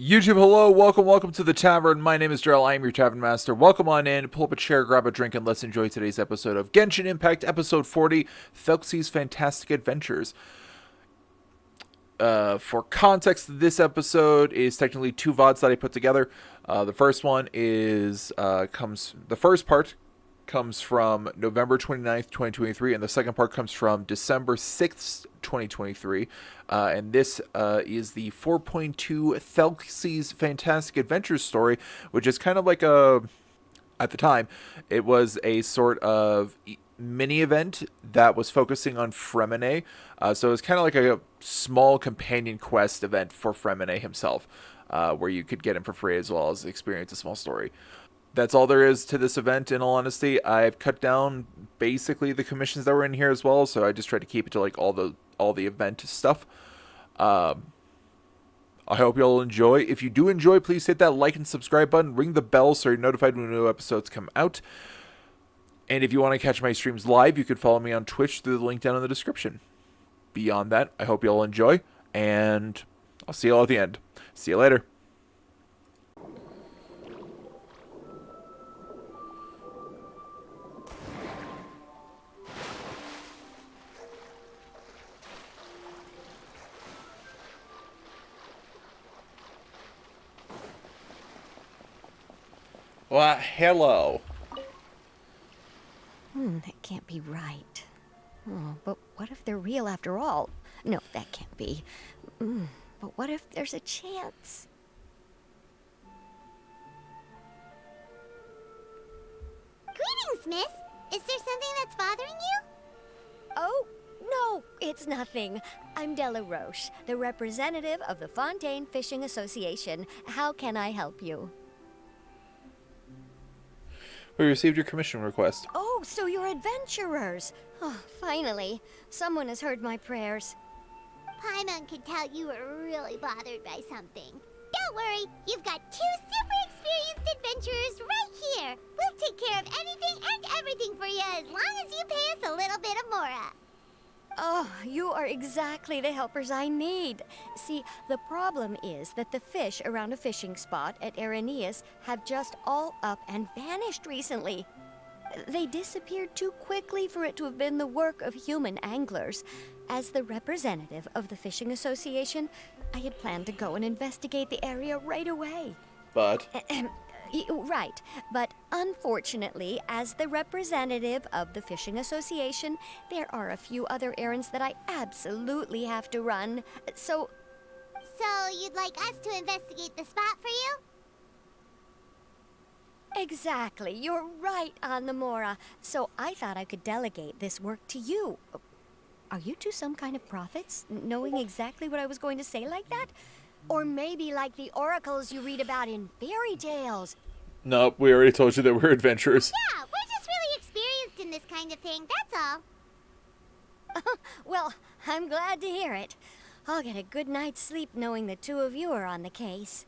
YouTube, hello, welcome to the Tavern. My name is Darrell, I am your Tavern Master. Welcome on in, pull up a chair, grab a drink, and let's enjoy today's episode of Genshin Impact, Episode 40, Thelxie's Fantastic Adventures. For context, this episode is technically two VODs that I put together. The first one is, the first part comes from November 29th, 2023, and the second part comes from December 6th, 2023. And this is the 4.2 Thelxie's Fantastic Adventures story, which is kind of like at the time, it was a sort of mini event that was focusing on Freminet. So it was kind of like a small companion quest event for Freminet himself, where you could get him for free as well as experience a small story. That's all there is to this event, in all honesty. I've cut down basically the commissions that were in here as well, so I just tried to keep it to like all the event stuff. I hope you all enjoy. If you do enjoy, please hit that like and subscribe button, ring the bell so you're notified when new episodes come out. And if you want to catch my streams live, you can follow me on Twitch through the link down in the description. Beyond that, I hope you all enjoy, and I'll see you all at the end. See you later. Well, hello. That can't be right. Oh, but what if they're real after all? No, that can't be. But what if there's a chance? Greetings, miss. Is there something that's bothering you? Oh, no, it's nothing. I'm Della Roche, the representative of the Fontaine Fishing Association. How can I help you? We received your commission request. Oh, so you're adventurers. Oh, finally. Someone has heard my prayers. Paimon could tell you were really bothered by something. Don't worry, you've got two super experienced adventurers right here. We'll take care of anything and everything for you as long as you pay us a little bit of mora. Oh, you are exactly the helpers I need. See, the problem is that the fish around a fishing spot at Araneus have just all up and vanished recently. They disappeared too quickly for it to have been the work of human anglers. As the representative of the Fishing Association, I had planned to go and investigate the area right away. But Right, but unfortunately, as the representative of the Fishing Association, there are a few other errands that I absolutely have to run. So you'd like us to investigate the spot for you? exactly, you're right on the Mora. So I thought I could delegate this work to you. Are you two some kind of prophets, knowing exactly what I was going to say like that? Or maybe like the oracles you read about in fairy tales. nope, we already told you that we're adventurers. Yeah, we're just really experienced in this kind of thing, that's all. Well, I'm glad to hear it. I'll get a good night's sleep knowing the two of you are on the case.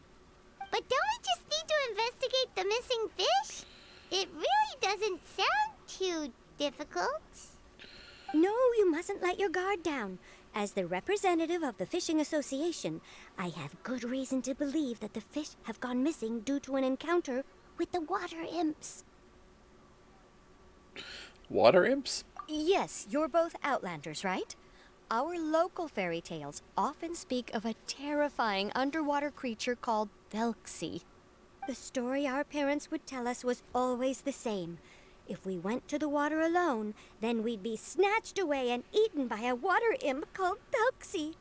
But don't we just need to investigate the missing fish? It really doesn't sound too difficult. No, you mustn't let your guard down. As the representative of the Fishing Association, I have good reason to believe that the fish have gone missing due to an encounter with the water imps. Water imps? Yes, you're both Outlanders, right? Our local fairy tales often speak of a terrifying underwater creature called Thelxie. The story our parents would tell us was always the same. If we went to the water alone, then we'd be snatched away and eaten by a water imp called Thelxie.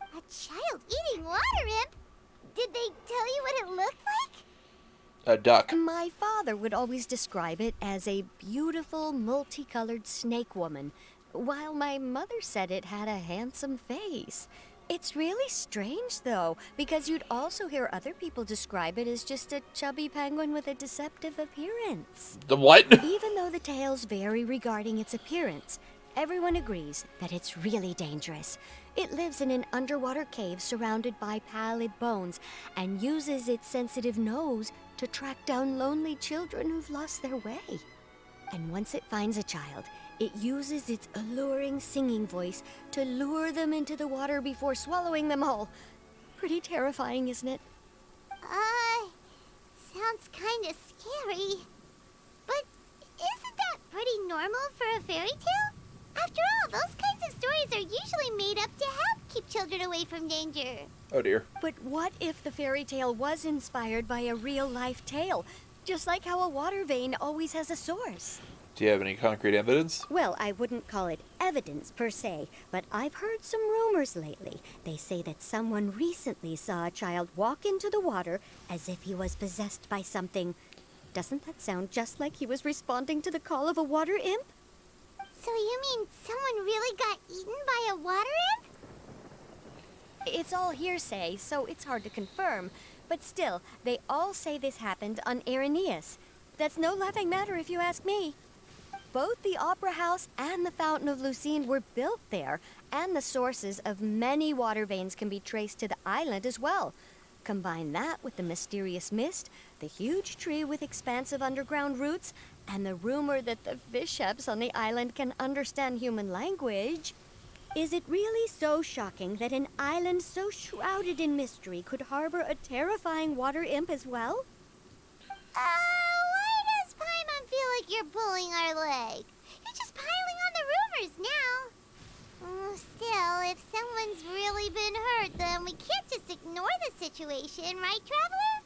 A child eating water imp? Did they tell you what it looked like? A duck. My father would always describe it as a beautiful, multicolored snake woman, while my mother said it had a handsome face. It's really strange, though, because you'd also hear other people describe it as just a chubby penguin with a deceptive appearance. The what? Even though the tales vary regarding its appearance, everyone agrees that it's really dangerous. It lives in an underwater cave surrounded by pallid bones and uses its sensitive nose to track down lonely children who've lost their way. And once it finds a child, it uses its alluring singing voice to lure them into the water before swallowing them all. Pretty terrifying, isn't it? sounds kind of scary. But isn't that pretty normal for a fairy tale? After all, those kinds of stories are usually made up to help keep children away from danger. Oh dear. But what if the fairy tale was inspired by a real-life tale? Just like how a water vein always has a source. Do you have any concrete evidence? Well, I wouldn't call it evidence per se, but I've heard some rumors lately. They say that someone recently saw a child walk into the water as if he was possessed by something. Doesn't that sound just like he was responding to the call of a water imp? So you mean someone really got eaten by a water imp? It's all hearsay, so it's hard to confirm. But still, they all say this happened on Araneus. That's no laughing matter if you ask me. Both the Opera House and the Fountain of Lucine were built there, and the sources of many water veins can be traced to the island as well. Combine that with the mysterious mist, the huge tree with expansive underground roots, and the rumor that the fish-heps on the island can understand human language. Is it really so shocking that an island so shrouded in mystery could harbor a terrifying water imp as well? Why does Paimon feel like you're pulling our leg? You're just piling on the rumors now. Still, if someone's really been hurt, then we can't just ignore the situation, right, Traveler?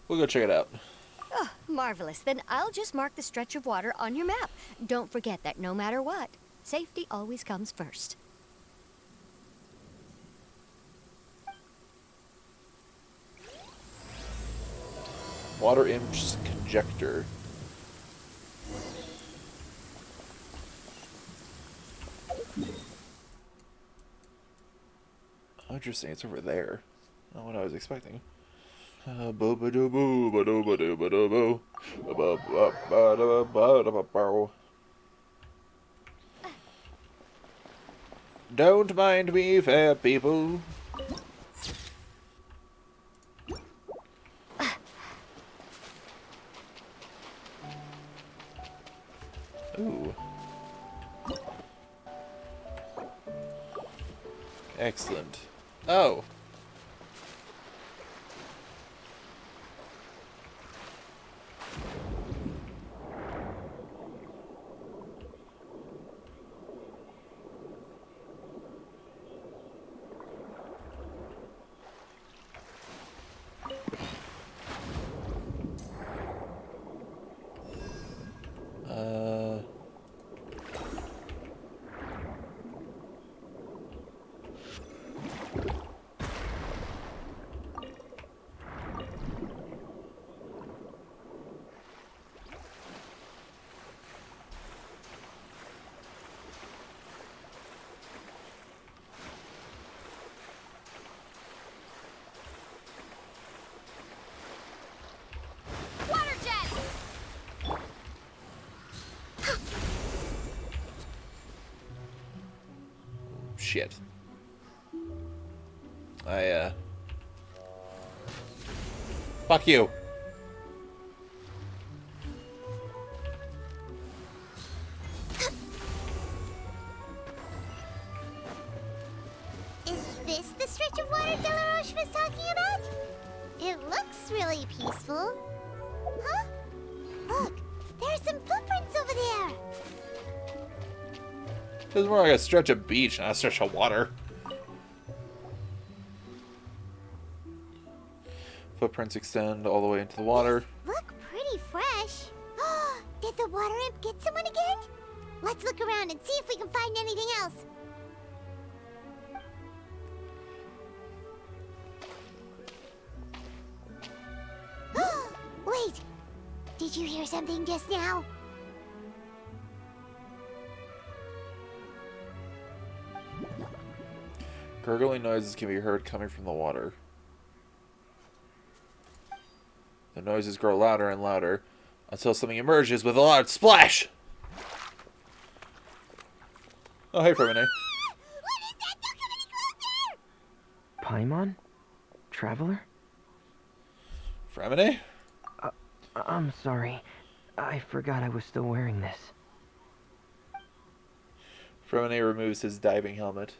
We'll go check it out. Oh, marvelous. Then I'll just mark the stretch of water on your map. Don't forget that no matter what, safety always comes first. Water imp's conjecture. Oh, interesting. It's over there. Not what I was expecting. Don't mind me, fair people. Ooh. Excellent. Oh. Shit. Fuck you. Is this the stretch of water Delaroche was talking about? It looks really peaceful. Huh? Look, there's some footprints over there. It's more like a stretch of beach, not a stretch of water. Footprints extend all the way into the water. Look pretty fresh. Did the water imp get someone again? Let's look around and see if we can find anything else. Wait, did you hear something just now? Gurgling noises can be heard coming from the water. The noises grow louder and louder until something emerges with a loud splash. Oh, hey, Freminet. What is that? Don't come any closer! Paimon? Traveler? Freminet? I'm sorry. I forgot I was still wearing this. Freminet removes his diving helmet.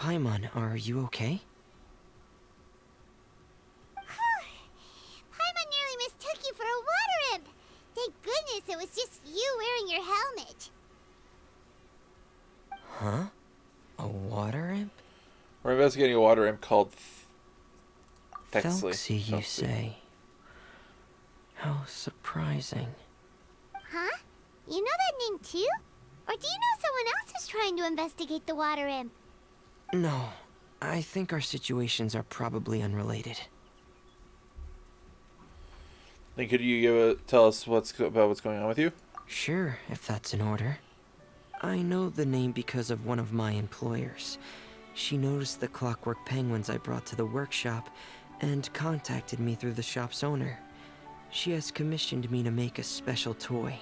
Paimon, are you okay? Paimon nearly mistook you for a water imp. Thank goodness it was just you wearing your helmet. Huh? A water imp? We're investigating a water imp called Thelxie. Thelxie, you say? How surprising. Huh? You know that name too? Or do you know someone else is trying to investigate the water imp? No, I think our situations are probably unrelated. Then could you tell us about what's going on with you? Sure, if that's in order. I know the name because of one of my employers. She noticed the clockwork penguins I brought to the workshop and contacted me through the shop's owner. She has commissioned me to make a special toy.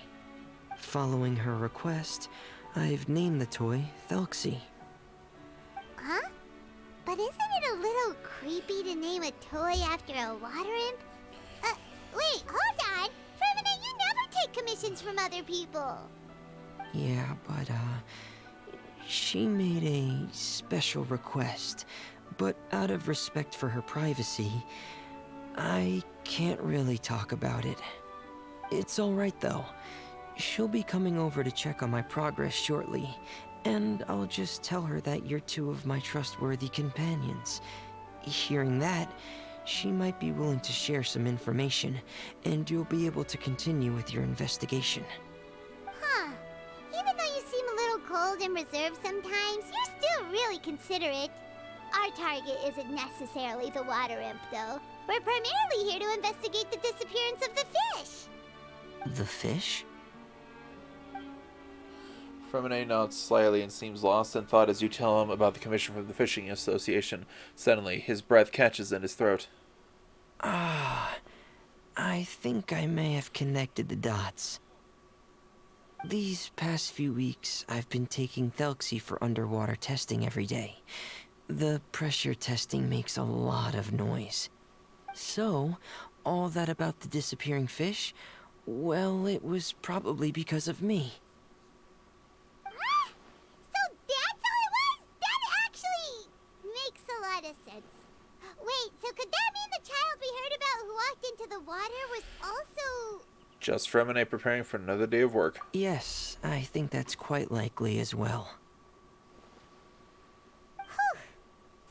Following her request, I've named the toy Thelxie. Huh? But isn't it a little creepy to name a toy after a water imp? Wait, hold on! Freminet, you never take commissions from other people! Yeah, but, she made a special request, but out of respect for her privacy, I can't really talk about it. It's alright though. She'll be coming over to check on my progress shortly, and I'll just tell her that you're two of my trustworthy companions. Hearing that, she might be willing to share some information, and you'll be able to continue with your investigation. Huh. Even though you seem a little cold and reserved sometimes, you're still really considerate. Our target isn't necessarily the water imp, though. We're primarily here to investigate the disappearance of the fish. The fish? Freminet nods slyly and seems lost in thought as you tell him about the commission from the Fishing Association. Suddenly, his breath catches in his throat. Ah, I think I may have connected the dots. These past few weeks, I've been taking Thelxie for underwater testing every day. The pressure testing makes a lot of noise. So, all that about the disappearing fish, well, it was probably because of me. So that's all it was? That actually makes a lot of sense. Wait, so could that mean the child we heard about who walked into the water was also... Just Freminet preparing for another day of work. Yes, I think that's quite likely as well. Whew.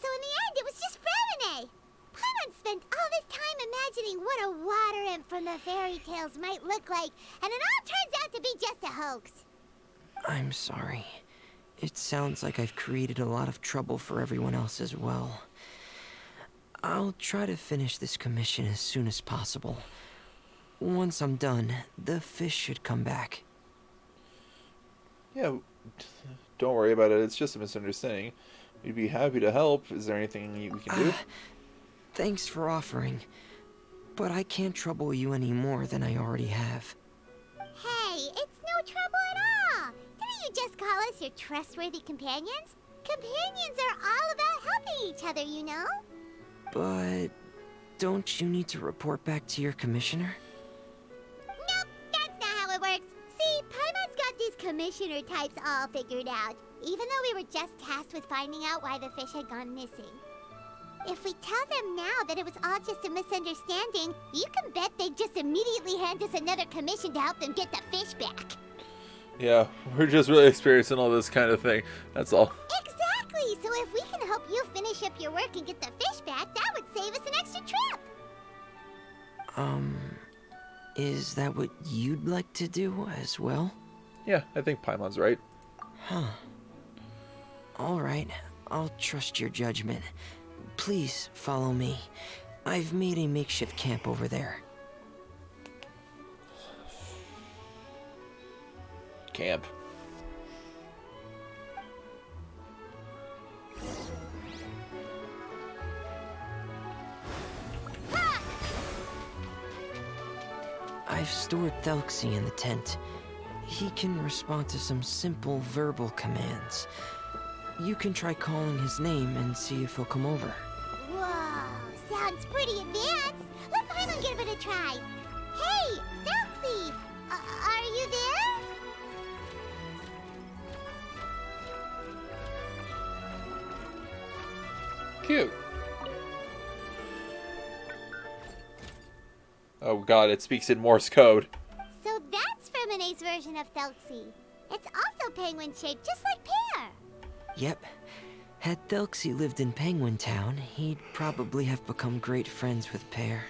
So in the end, it was just Freminet. Paimon spent all this time imagining what a water imp from the fairy tales might look like, and it all turns out to be just a hoax. I'm sorry. It sounds like I've created a lot of trouble for everyone else as well. I'll try to finish this commission as soon as possible. Once I'm done, the fish should come back. Yeah, don't worry about it. It's just a misunderstanding. We'd be happy to help. Is there anything we can do? Thanks for offering, but I can't trouble you any more than I already have. Hey, it's no trouble at all. Didn't you just call us your trustworthy companions? Companions are all about helping each other, you know? But don't you need to report back to your commissioner? Nope, that's not how it works. See, Paimon's got these commissioner types all figured out, even though we were just tasked with finding out why the fish had gone missing. If we tell them now that it was all just a misunderstanding, you can bet they'd just immediately hand us another commission to help them get the fish back. Yeah, we're just really experiencing all this kind of thing. That's all. Exactly! So if we can help you finish up your work and get the fish back, that would save us an extra trip! Is that what you'd like to do as well? Yeah, I think Paimon's right. Huh. Alright, I'll trust your judgment. Please follow me. I've made a makeshift camp over there. Camp. I've stored Thelxie in the tent. He can respond to some simple verbal commands. You can try calling his name and see if he'll come over. Whoa, sounds pretty advanced. Let Paimon give it a try. Hey, Thelxie! Are you there? Cute. Oh god, it speaks in Morse code. So that's Freminet's version of Thelxie. It's also penguin-shaped, just like Pear. Yep. Had Thelxie lived in Penguin Town, he'd probably have become great friends with Pear.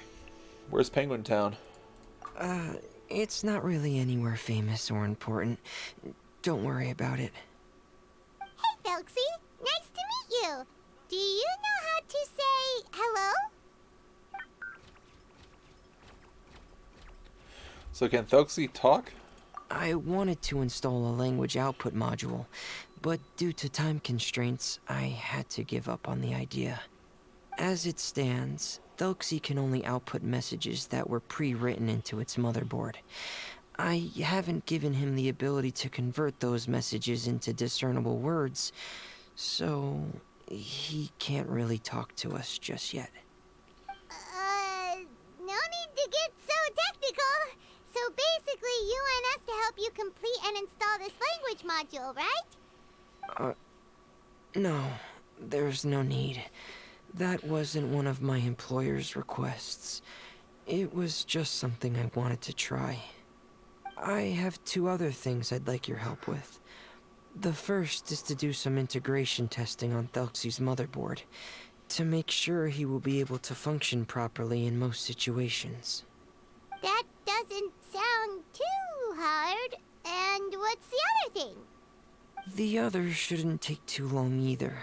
Where's Penguin Town? It's not really anywhere famous or important. Don't worry about it. Hey, Thelxie. Nice to meet you. Do you know how to say hello? So can Thelxie talk? I wanted to install a language output module, but due to time constraints, I had to give up on the idea. As it stands, Thelxie can only output messages that were pre-written into its motherboard. I haven't given him the ability to convert those messages into discernible words, so he can't really talk to us just yet. No need to get so technical. So basically, you want us to help you complete and install this language module, right? No, there's no need. That wasn't one of my employer's requests. It was just something I wanted to try. I have 2 other things I'd like your help with. The first is to do some integration testing on Thelxie's motherboard, to make sure he will be able to function properly in most situations. That doesn't sound too hard. And what's the other thing? The other shouldn't take too long either.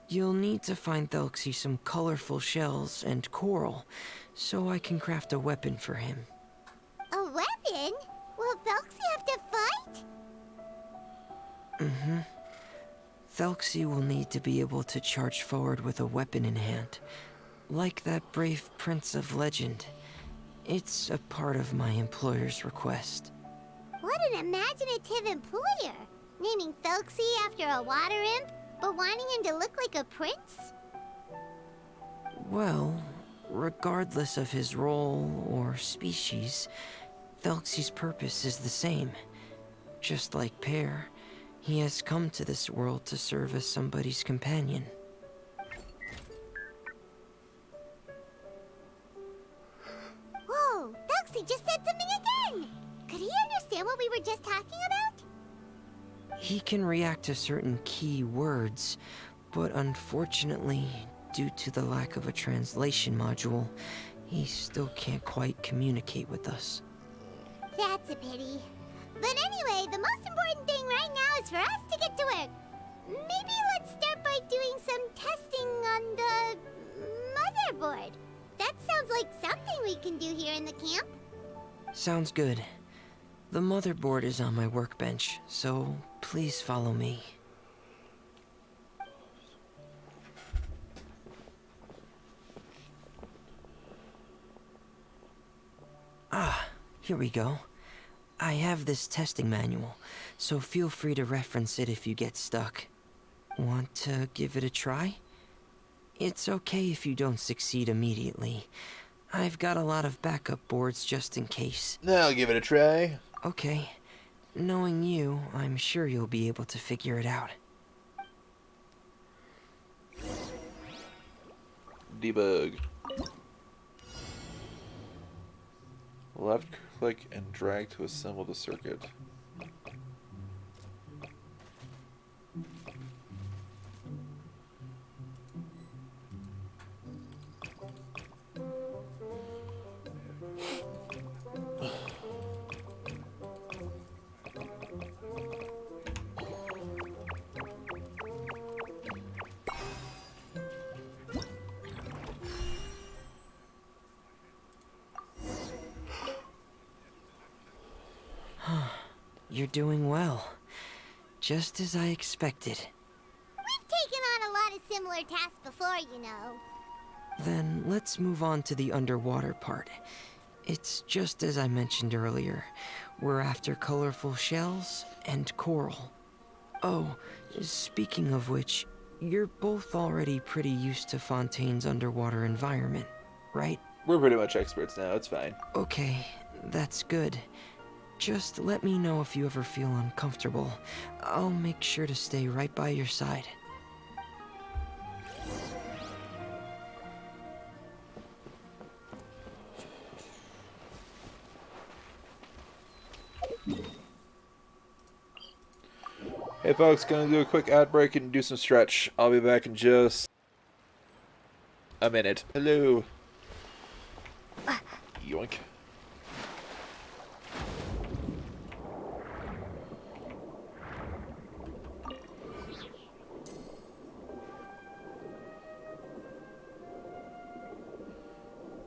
You'll need to find Thelxie some colorful shells and coral, so I can craft a weapon for him. A weapon? Will Thelxie have to fight? Mm-hmm. Thelxie will need to be able to charge forward with a weapon in hand, like that brave prince of legend. It's a part of my employer's request. What an imaginative employer! Naming Thelxie after a water imp, but wanting him to look like a prince? Well, regardless of his role or species, Thelxie's purpose is the same. Just like Pear, he has come to this world to serve as somebody's companion. Whoa, Thelxie just said something again! Could he understand what we were just talking about? He can react to certain key words, but unfortunately, due to the lack of a translation module, he still can't quite communicate with us. That's a pity. But anyway, the most important thing right now is for us to get to work. Maybe let's start by doing some testing on the motherboard. That sounds like something we can do here in the camp. Sounds good. The motherboard is on my workbench, so please follow me. Ah, here we go. I have this testing manual, so feel free to reference it if you get stuck. Want to give it a try? It's okay if you don't succeed immediately. I've got a lot of backup boards just in case. I'll give it a try. Okay. Knowing you, I'm sure you'll be able to figure it out. Debug. Left click and drag to assemble the circuit. You're doing well. Just as I expected. We've taken on a lot of similar tasks before, you know. Then let's move on to the underwater part. It's just as I mentioned earlier. We're after colorful shells and coral. Oh, speaking of which, you're both already pretty used to Fontaine's underwater environment, right? We're pretty much experts now, it's fine. Okay, that's good. Just let me know if you ever feel uncomfortable. I'll make sure to stay right by your side. Hey folks, gonna do a quick ad break and do some stretch. I'll be back in just a minute. Hello. Yoink.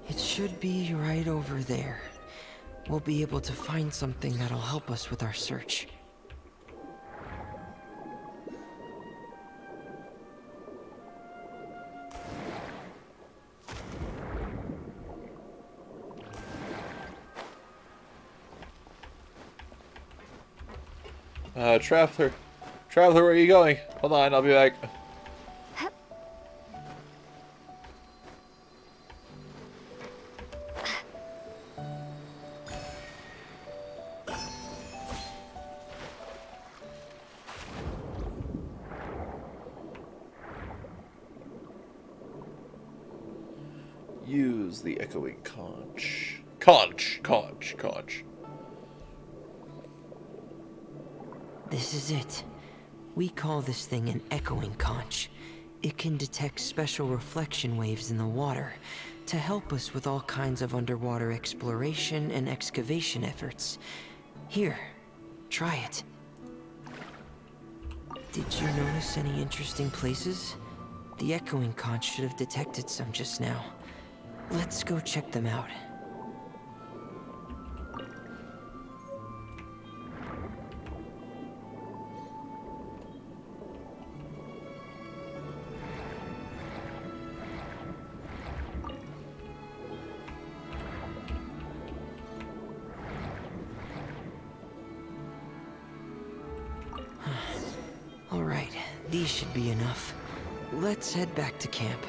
It should be right over there. We'll be able to find something that'll help us with our search. Traveler. Traveler, where are you going? Hold on, I'll be back. Use the echoing conch. Conch. This is it. We call this thing an echoing conch. It can detect special reflection waves in the water to help us with all kinds of underwater exploration and excavation efforts. Here, try it. Did you notice any interesting places? The echoing conch should have detected some just now. Let's go check them out. Alright, these should be enough. Let's head back to camp.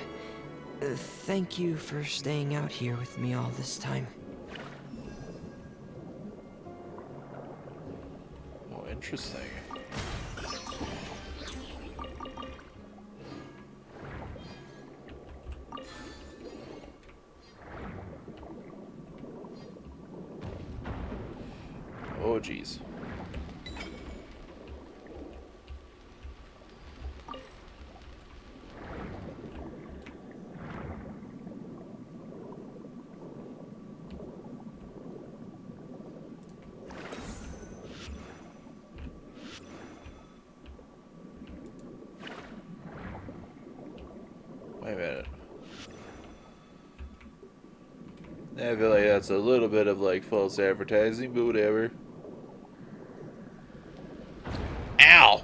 Thank you for staying out here with me all this time. Oh, interesting. Oh, jeez. Wait a minute. I feel like that's a little bit of like false advertising, but whatever. Ow!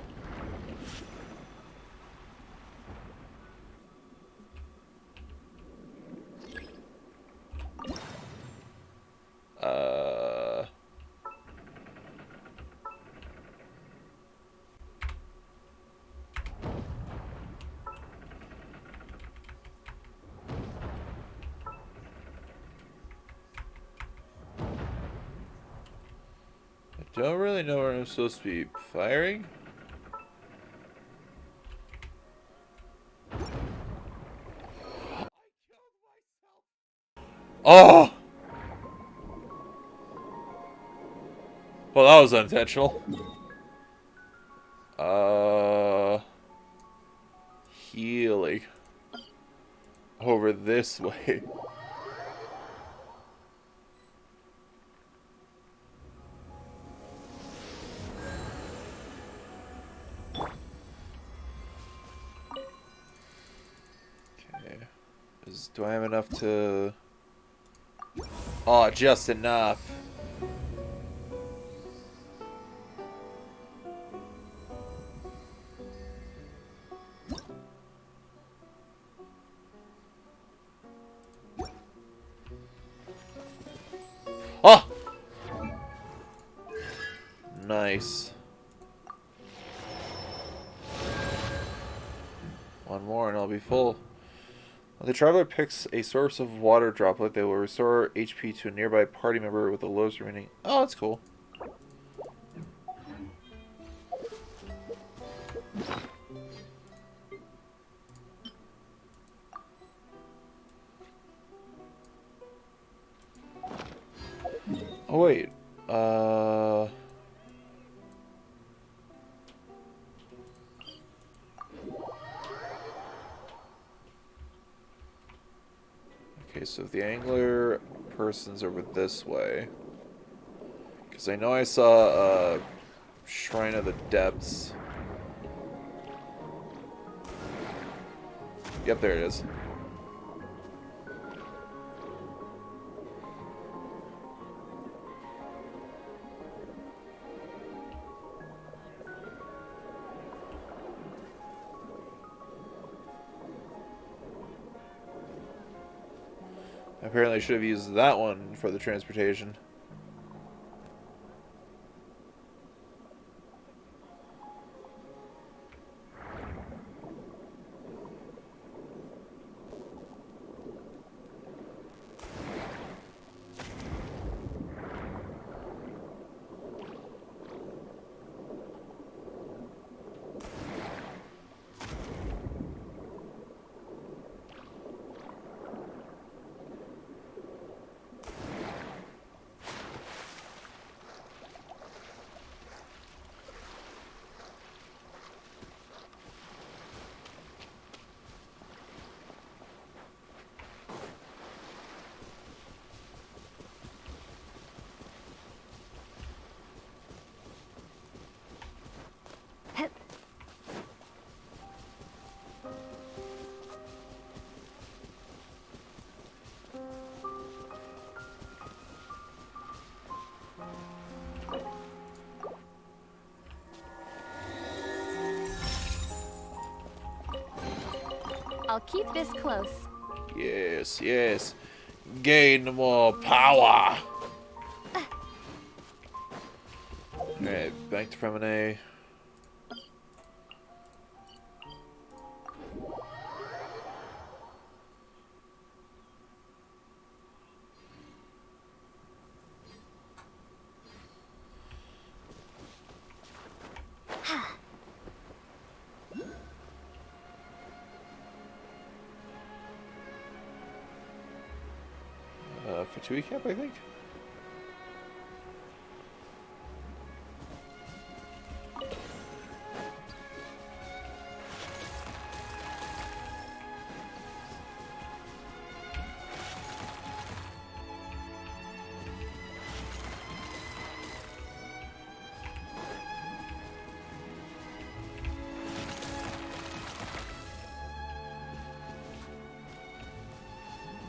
I don't really know where I'm supposed to be firing. Oh! Well, that was unintentional. Healing. Over this way. Okay. Do I have enough to... Oh, just enough. Oh! Nice. One more and I'll be full. When the traveler picks a source of water droplet, they will restore HP to a nearby party member with the lowest remaining... Oh, that's cool. Oh, wait. So if the angler person's over this way, because I know I saw a Shrine of the Depths. Yep, there it is. Apparently I should have used that one for the transportation. I'll keep this close. Yes, yes. Gain more power. Alright, back to Freminet. Fatui camp, I think.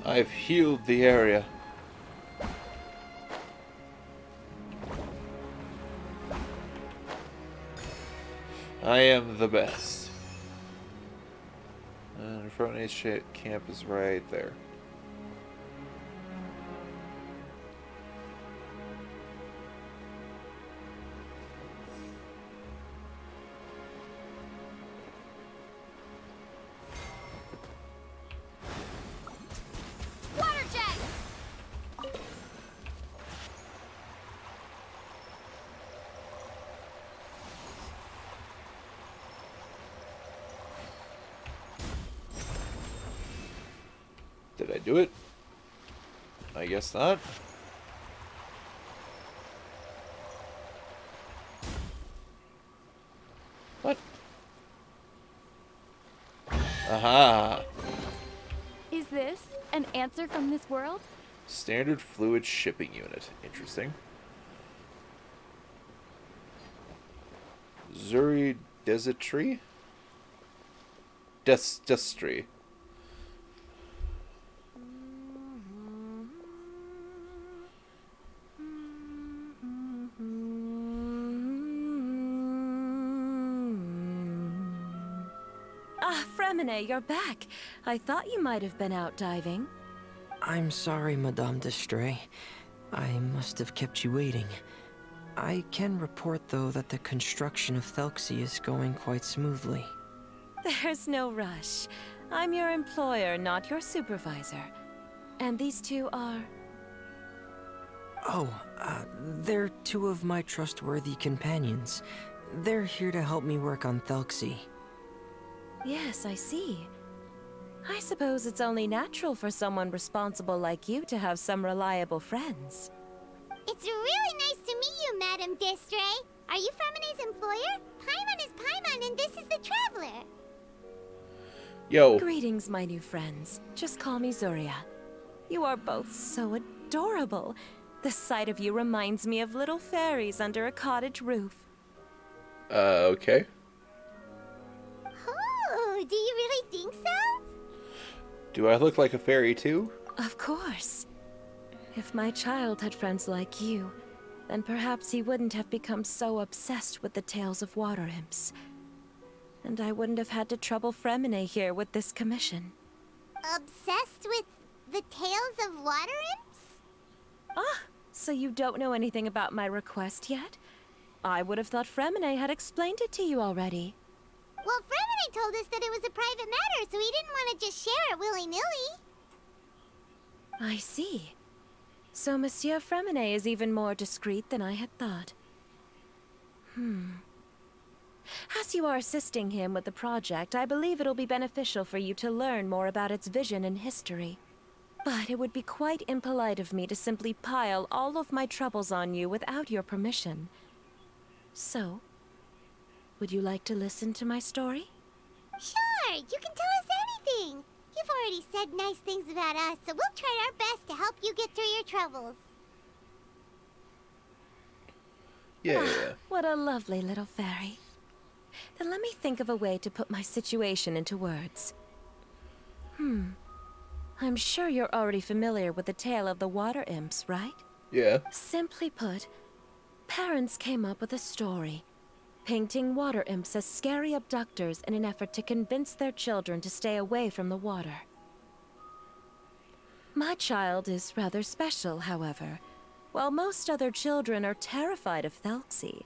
I've healed the area. I am the best. And Frontinet's camp is right there. Water jet! Did I do it? I guess not. What? Aha! Is this an answer from this world? Standard fluid shipping unit. Interesting. Zuri Desetri? Destry. Ah, Freminet, you're back. I thought you might have been out diving. I'm sorry, Madame d'Estray. I must have kept you waiting. I can report, though, that the construction of Thelxie is going quite smoothly. There's no rush. I'm your employer, not your supervisor. And these two are... Oh, they're two of my trustworthy companions. They're here to help me work on Thelxie. Yes, I see. I suppose it's only natural for someone responsible like you to have some reliable friends. It's really nice to meet you, Madame d'Estray. Are you Freminet's employer? Paimon is Paimon, and this is the Traveler. Yo. Greetings, my new friends. Just call me Zuria. You are both so adorable. The sight of you reminds me of little fairies under a cottage roof. Okay. Oh, do you really think so? Do I look like a fairy too? Of course. If my child had friends like you, then perhaps he wouldn't have become so obsessed with the tales of water imps. And I wouldn't have had to trouble Freminet here with this commission. Obsessed with the tales of water imps? Ah, so you don't know anything about my request yet? I would have thought Freminet had explained it to you already. Well, Freminet told us that it was a private matter, so he didn't want to just share it willy-nilly. I see. So Monsieur Freminet is even more discreet than I had thought. As you are assisting him with the project, I believe it'll be beneficial for you to learn more about its vision and history. But it would be quite impolite of me to simply pile all of my troubles on you without your permission. So, would you like to listen to my story? Sure, you can tell us anything. You've already said nice things about us, so we'll try our best to help you get through your troubles. Yeah. What a lovely little fairy. Then let me think of a way to put my situation into words. I'm sure you're already familiar with the tale of the water imps, right? Yeah. Simply put, parents came up with a story, painting water imps as scary abductors in an effort to convince their children to stay away from the water. My child is rather special, however. While most other children are terrified of Thelxie,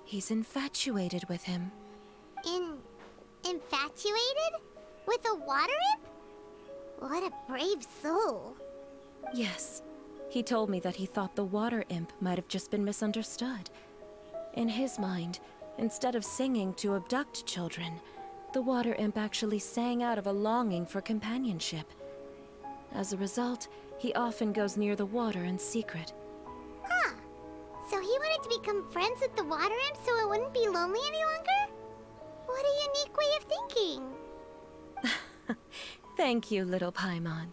he's infatuated with him. Infatuated? With a water imp? What a brave soul. Yes, he told me that he thought the water imp might have just been misunderstood. In his mind, instead of singing to abduct children, the water imp actually sang out of a longing for companionship. As a result, he often goes near the water in secret. Huh. So he wanted to become friends with the water imp so it wouldn't be lonely any longer? What a unique way of thinking. Thank you, little Paimon.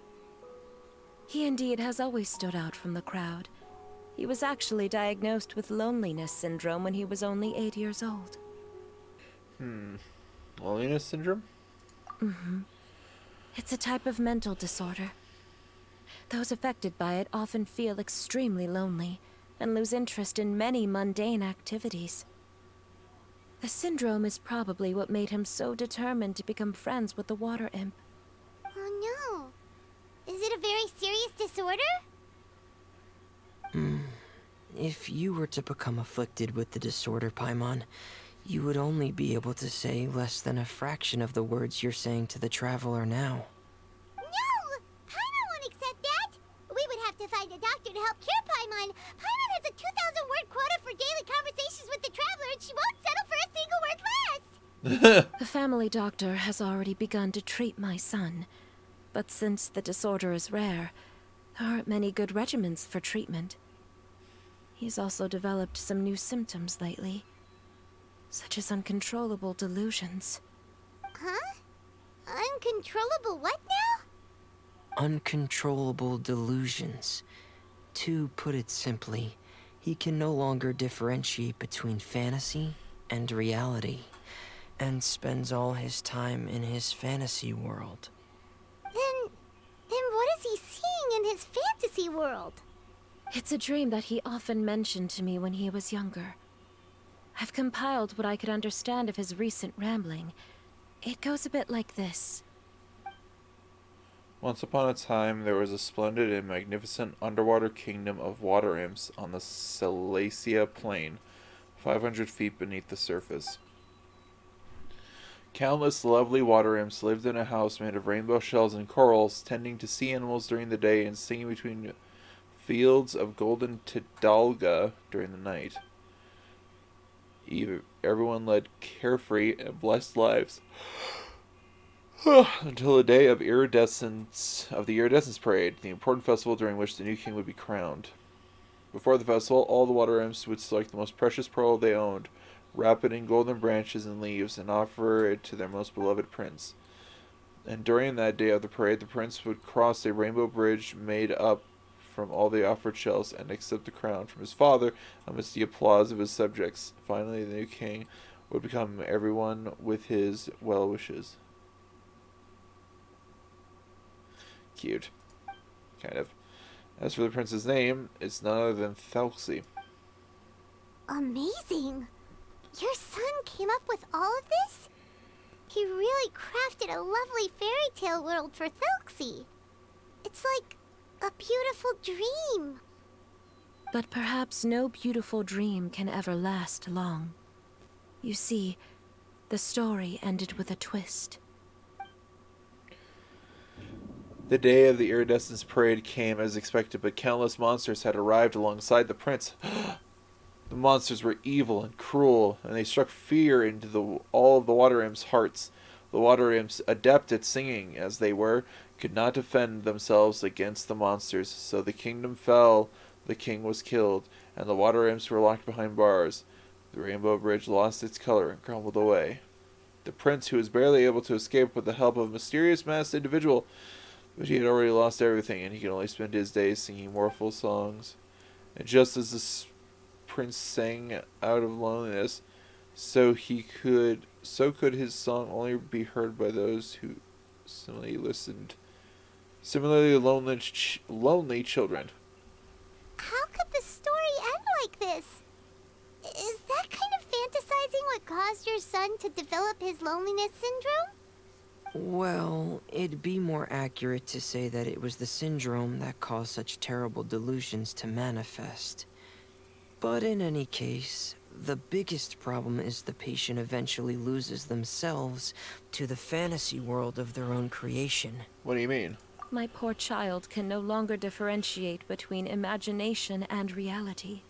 He indeed has always stood out from the crowd. He was actually diagnosed with loneliness syndrome when he was only 8 years old. Loneliness syndrome? It's a type of mental disorder. Those affected by it often feel extremely lonely and lose interest in many mundane activities. The syndrome is probably what made him so determined to become friends with the water imp. Oh no. Is it a very serious disorder? If you were to become afflicted with the disorder, Paimon, you would only be able to say less than a fraction of the words you're saying to the traveler now. No! Paimon won't accept that! We would have to find a doctor to help cure Paimon. Paimon has a 2,000-word quota for daily conversations with the traveler, and she won't settle for a single word less! The family doctor has already begun to treat my son. But since the disorder is rare, there aren't many good regimens for treatment. He's also developed some new symptoms lately, such as uncontrollable delusions. Huh? Uncontrollable what now? Uncontrollable delusions. To put it simply, he can no longer differentiate between fantasy and reality, and spends all his time in his fantasy world. Then what is he seeing in his fantasy world? It's a dream that he often mentioned to me when he was younger. I've compiled what I could understand of his recent rambling. It goes a bit like this. Once upon a time, there was a splendid and magnificent underwater kingdom of water imps on the Thelxie plain, 500 feet beneath the surface. Countless lovely water imps lived in a house made of rainbow shells and corals, tending to sea animals during the day and singing between fields of golden tidalga during the night. Everyone led carefree and blessed lives until the day of the iridescence parade, the important festival during which the new king would be crowned. Before the festival, all the water imps would select the most precious pearl they owned, wrap it in golden branches and leaves, and offer it to their most beloved prince. And during that day of the parade, the prince would cross a rainbow bridge made up from all the offered shells and accept the crown from his father amidst the applause of his subjects. Finally, the new king would become everyone with his well wishes. Cute. Kind of. As for the prince's name, it's none other than Thelxie. Amazing! Your son came up with all of this? He really crafted a lovely fairy tale world for Thelxie. It's like a beautiful dream. But perhaps no beautiful dream can ever last long. You see, the story ended with a twist. The day of the iridescence parade came as expected, but countless monsters had arrived alongside the prince. The monsters were evil and cruel, and they struck fear into all of the water imps' hearts. The water imps, adept at singing as they were, could not defend themselves against the monsters, so the kingdom fell, the king was killed, and the water imps were locked behind bars. The rainbow bridge lost its color and crumbled away. The prince, who was barely able to escape with the help of a mysterious masked individual, but he had already lost everything, and he could only spend his days singing mournful songs. And just as the prince sang out of loneliness, so could his song only be heard by those who similarly listened. Similarly lonely children. How could the story end like this? Is that kind of fantasizing what caused your son to develop his loneliness syndrome? Well, it'd be more accurate to say that it was the syndrome that caused such terrible delusions to manifest. But in any case, the biggest problem is the patient eventually loses themselves to the fantasy world of their own creation. What do you mean? My poor child can no longer differentiate between imagination and reality.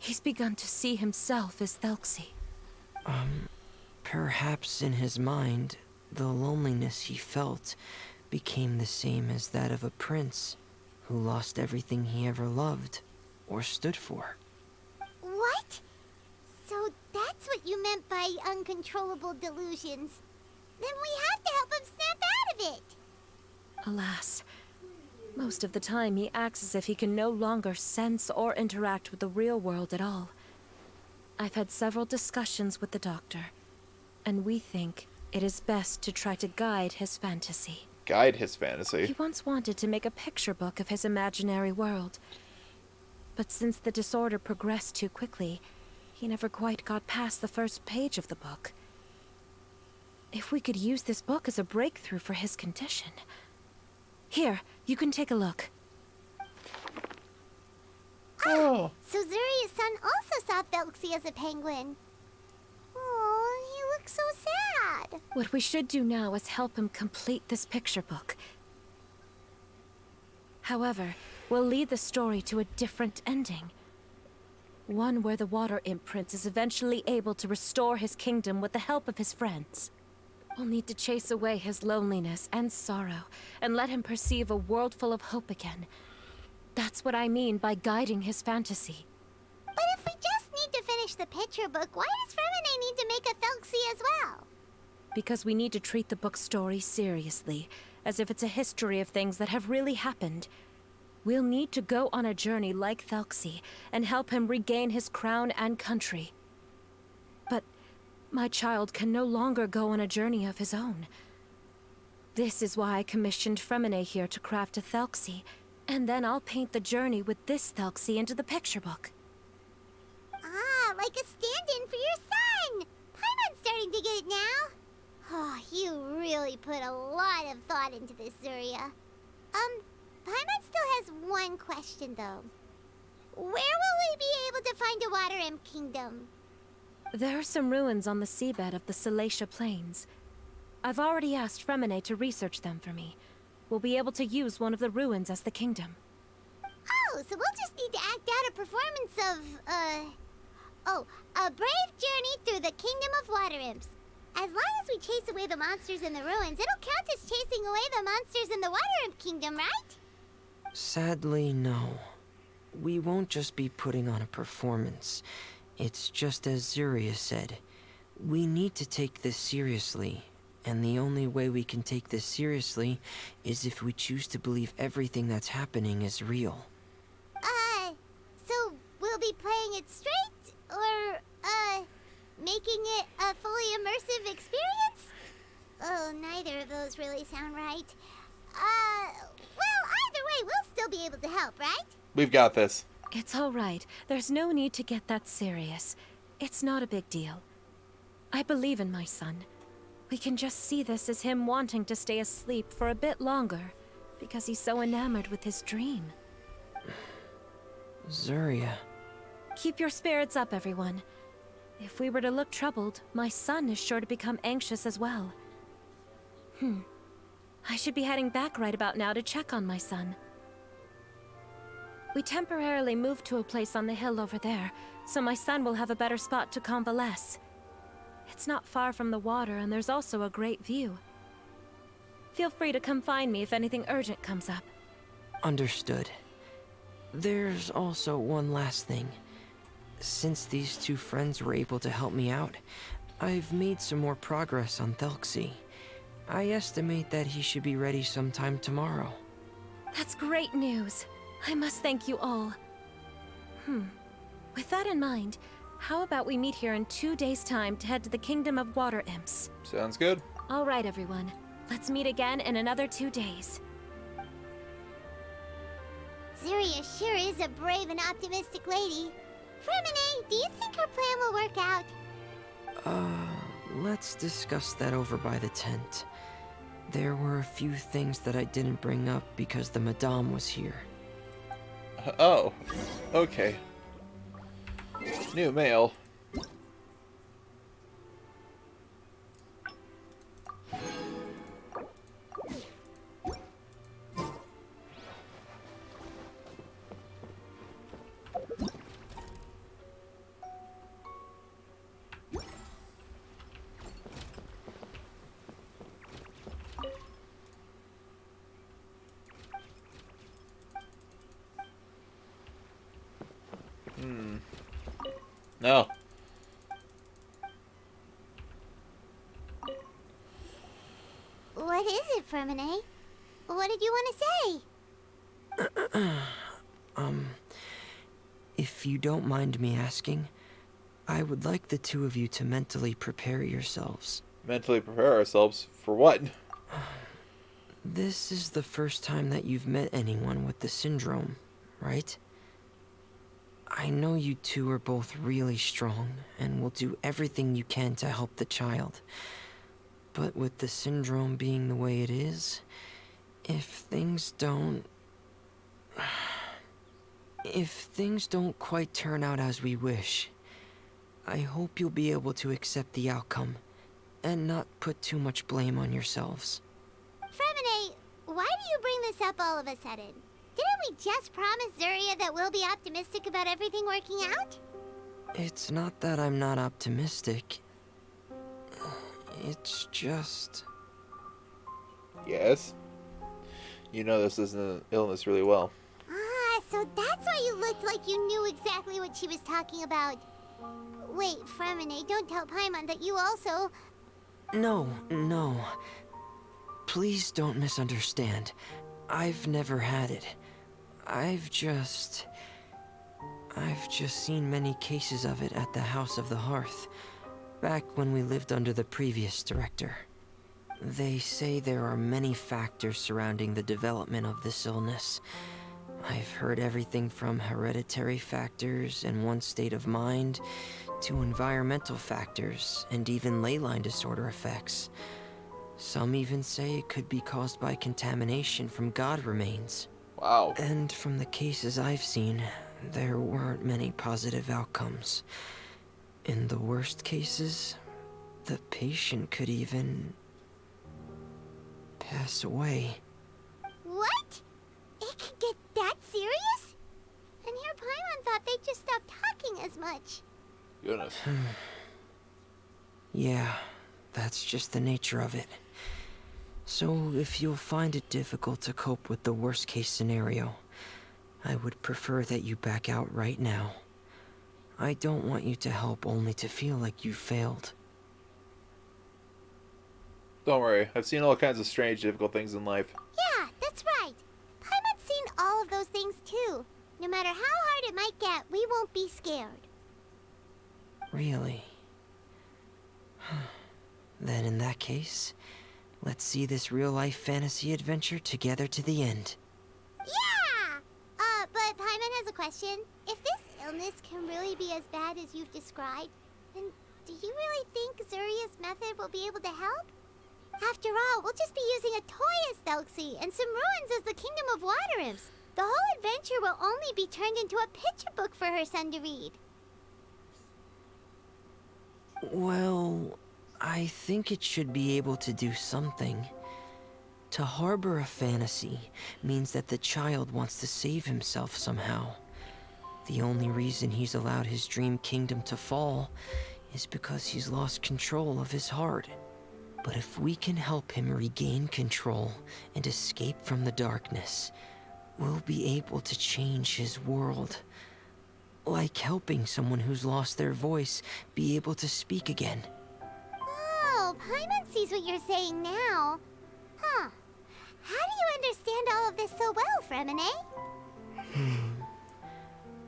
He's begun to see himself as Thelxie. Perhaps in his mind, the loneliness he felt became the same as that of a prince who lost everything he ever loved or stood for. What? So that's what you meant by uncontrollable delusions. Then we have to help him snap out of it. Alas, most of the time he acts as if he can no longer sense or interact with the real world at all. I've had several discussions with the doctor, and we think it is best to try to guide his fantasy. Guide his fantasy? He once wanted to make a picture book of his imaginary world. But since the disorder progressed too quickly, he never quite got past the first page of the book. If we could use this book as a breakthrough for his condition... Here, you can take a look. Oh. So Zuria's son also saw Thelxie as a penguin. Oh, he looks so sad. What we should do now is help him complete this picture book. However, we'll lead the story to a different ending. One where the Water Imp Prince is eventually able to restore his kingdom with the help of his friends. We'll need to chase away his loneliness and sorrow, and let him perceive a world full of hope again. That's what I mean by guiding his fantasy. But if we just need to finish the picture book, why does Freminet need to make a Thelxie as well? Because we need to treat the book's story seriously, as if it's a history of things that have really happened. We'll need to go on a journey like Thelxie, and help him regain his crown and country. But my child can no longer go on a journey of his own. This is why I commissioned Freminet here to craft a Thelxie, and then I'll paint the journey with this Thelxie into the picture book. Ah, like a stand-in for your son! Paimon's starting to get it now. Oh, you really put a lot of thought into this, Zuria. Paimon still has one question, though. Where will we be able to find a Water Imp Kingdom? There are some ruins on the seabed of the Salacia Plains. I've already asked Freminet to research them for me. We'll be able to use one of the ruins as the kingdom. Oh, so we'll just need to act out a performance of, a brave journey through the Kingdom of Water Imps. As long as we chase away the monsters in the ruins, it'll count as chasing away the monsters in the Water Imp Kingdom, right? Sadly, no. We won't just be putting on a performance. It's just as Zuria said. We need to take this seriously, And the only way we can take this seriously is if we choose to believe everything that's happening is real. So we'll be playing it straight, or, making it a fully immersive experience? Oh, neither of those really sound right. Well, either way, we'll still be able to help, right? We've got this. It's all right. There's no need to get that serious. It's not a big deal. I believe in my son. We can just see this as him wanting to stay asleep for a bit longer, because he's so enamored with his dream. Zarya. Keep your spirits up, everyone. If we were to look troubled, my son is sure to become anxious as well. I should be heading back right about now to check on my son. We temporarily moved to a place on the hill over there, so my son will have a better spot to convalesce. It's not far from the water, and there's also a great view. Feel free to come find me if anything urgent comes up. Understood. There's also one last thing. Since these two friends were able to help me out, I've made some more progress on Thelxie. I estimate that he should be ready sometime tomorrow. That's great news. I must thank you all. With that in mind, how about we meet here in 2 days' time to head to the Kingdom of Water Imps? Sounds good. All right, everyone. Let's meet again in another 2 days. Zarya sure is a brave and optimistic lady. Freminet, do you think her plan will work out? Let's discuss that over by the tent. There were a few things that I didn't bring up because the Madame was here. Oh, okay. New mail. No. What is it, Freminet? What did you want to say? If you don't mind me asking, I would like the two of you to mentally prepare yourselves. Mentally prepare ourselves for what? This is the first time that you've met anyone with the syndrome, right? I know you two are both really strong and will do everything you can to help the child. But with the syndrome being the way it is, if things don't quite turn out as we wish, I hope you'll be able to accept the outcome and not put too much blame on yourselves. Freminet, why do you bring this up all of a sudden? Didn't we just promise Zarya that we'll be optimistic about everything working out? It's not that I'm not optimistic. It's just... Yes. You know this is an illness really well. Ah, so that's why you looked like you knew exactly what she was talking about. Wait, Freminet, don't tell Paimon that you also... No. Please don't misunderstand. I've never had it. I've just seen many cases of it at the House of the Hearth, back when we lived under the previous director. They say there are many factors surrounding the development of this illness. I've heard everything from hereditary factors and one's state of mind, to environmental factors, and even ley line disorder effects. Some even say it could be caused by contamination from god remains. Wow. And from the cases I've seen, there weren't many positive outcomes. In the worst cases, the patient could even pass away. What? It could get that serious? And here Paimon thought they'd just stop talking as much. Goodness. Yeah, that's just the nature of it. So, if you'll find it difficult to cope with the worst case scenario, I would prefer that you back out right now. I don't want you to help only to feel like you failed. Don't worry, I've seen all kinds of strange, difficult things in life. Yeah, that's right. Paimon's seen all of those things too. No matter how hard it might get, we won't be scared. Really? Then in that case, let's see this real-life fantasy adventure together to the end. Yeah! But Paimon has a question. If this illness can really be as bad as you've described, then do you really think Zuria's method will be able to help? After all, we'll just be using a toy as Thelxie and some ruins as the Kingdom of Water Imps. The whole adventure will only be turned into a picture book for her son to read. Well, I think it should be able to do something. To harbor a fantasy means that the child wants to save himself somehow. The only reason he's allowed his dream kingdom to fall is because he's lost control of his heart. But if we can help him regain control and escape from the darkness, we'll be able to change his world. Like helping someone who's lost their voice be able to speak again. Oh, Paimon sees what you're saying now. Huh. How do you understand all of this so well, Freminet?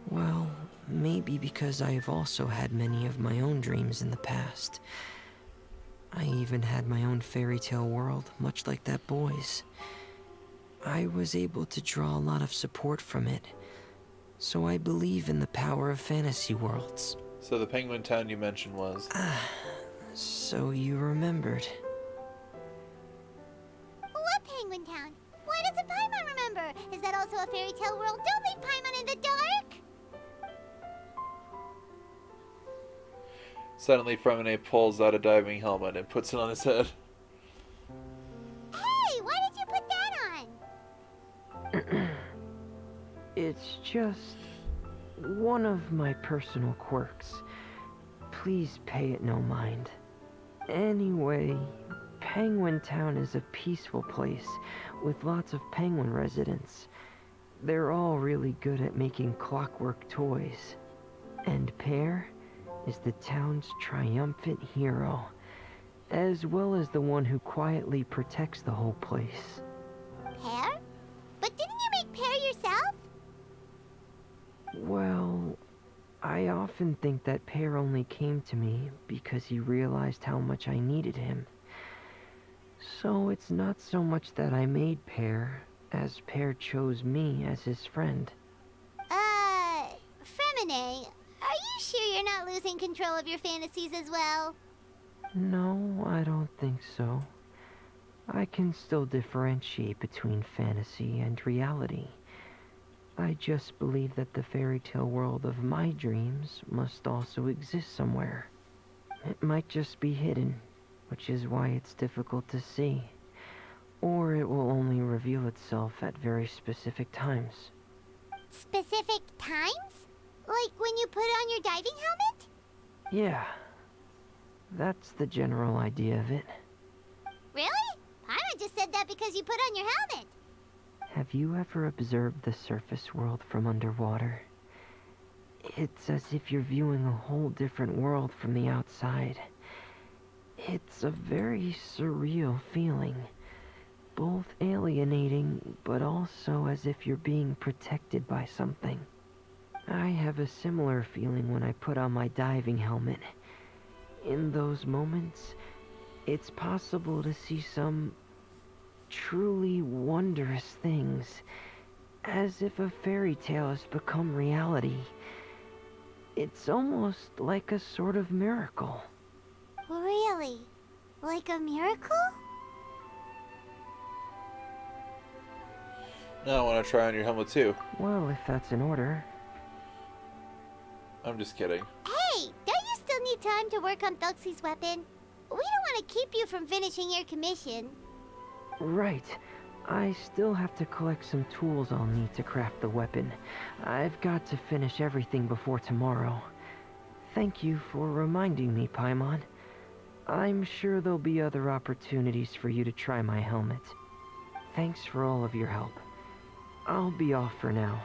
Well, maybe because I've also had many of my own dreams in the past. I even had my own fairy tale world, much like that boy's. I was able to draw a lot of support from it, so I believe in the power of fantasy worlds. So the penguin town you mentioned was... So you remembered. What Penguin Town? Why doesn't Paimon remember? Is that also a fairy tale world? Don't leave Paimon in the dark! Suddenly, Freminet pulls out a diving helmet and puts it on his head. Hey, why did you put that on? It's just one of my personal quirks. Please pay it no mind. Anyway, Penguin Town is a peaceful place with lots of penguin residents. They're all really good at making clockwork toys. And Pear is the town's triumphant hero, as well as the one who quietly protects the whole place. Pear? But didn't you make Pear yourself? Well, I often think that Pear only came to me because he realized how much I needed him. So it's not so much that I made Pear, as Pear chose me as his friend. Freminet, are you sure you're not losing control of your fantasies as well? No, I don't think so. I can still differentiate between fantasy and reality. I just believe that the fairy tale world of my dreams must also exist somewhere. It might just be hidden, which is why it's difficult to see. Or it will only reveal itself at very specific times. Specific times? Like when you put on your diving helmet? Yeah, that's the general idea of it. Really? Paimon just said that because you put on your helmet. Have you ever observed the surface world from underwater? It's as if you're viewing a whole different world from the outside. It's a very surreal feeling. Both alienating, but also as if you're being protected by something. I have a similar feeling when I put on my diving helmet. In those moments, it's possible to see some truly wondrous things, as if a fairy tale has become reality. It's almost like a sort of miracle. Really? Like a miracle? Now I want to try on your helmet too. Well, if that's in order. I'm just kidding. Hey, don't you still need time to work on Thelxie's weapon? We don't want to keep you from finishing your commission. Right. I still have to collect some tools I'll need to craft the weapon. I've got to finish everything before tomorrow. Thank you for reminding me, Paimon. I'm sure there'll be other opportunities for you to try my helmet. Thanks for all of your help. I'll be off for now.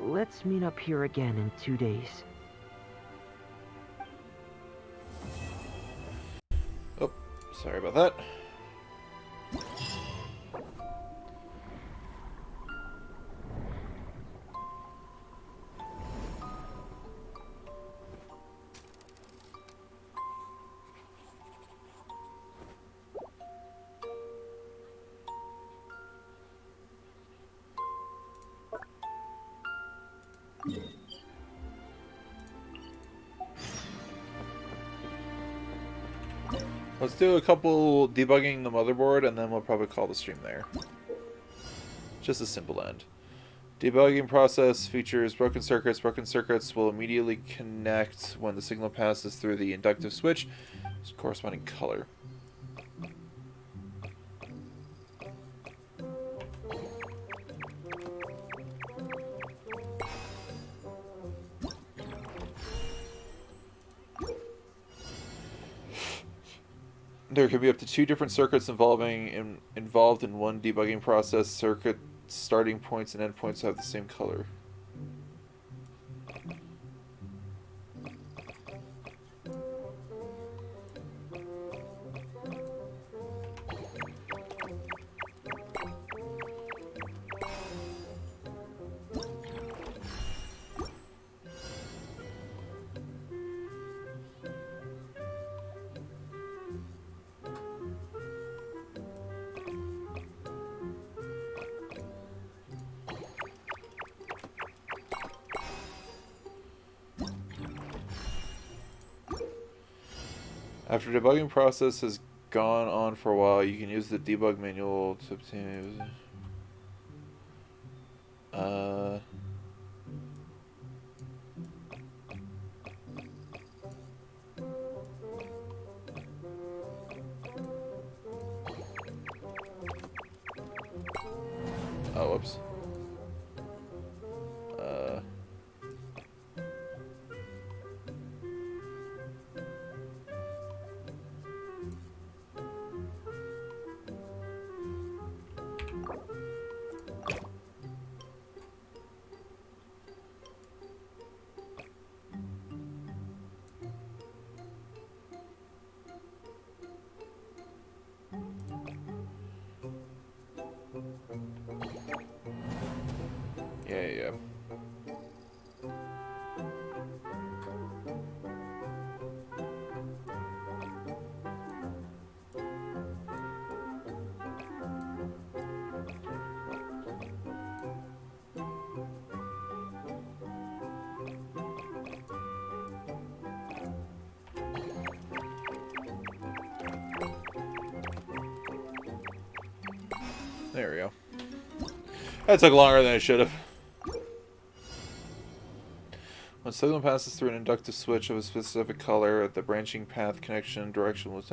Let's meet up here again in 2 days. Oh, sorry about that. Let's do a couple debugging the motherboard, and then we'll probably call the stream there. Just a simple end. Debugging process features broken circuits. Broken circuits will immediately connect when the signal passes through the inductive switch, corresponding color. There can be up to 2 different circuits involved in one debugging process. Circuit starting points and endpoints have the same color. After the debugging process has gone on for a while, you can use the debug manual to obtain... Oh, whoops. Yeah. There we go. That took longer than it should have. When signal passes through an inductive switch of a specific color, the branching path connection direction will...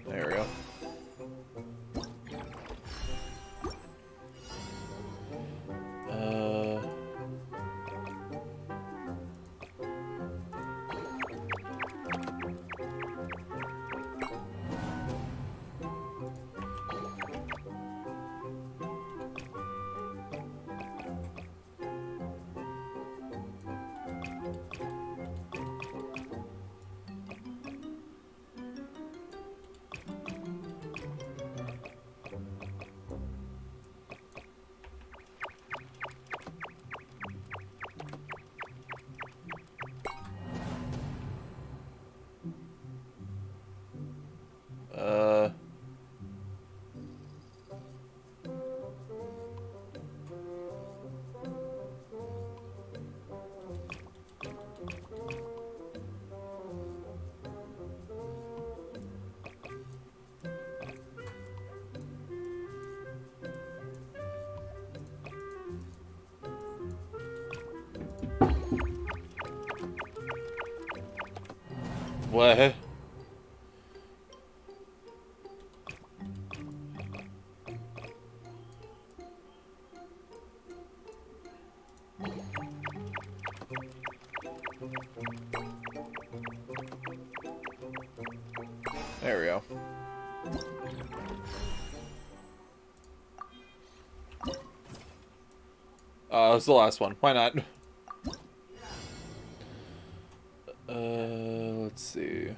There we go. What? There we Oh, it's the last one. Why not? Let's see.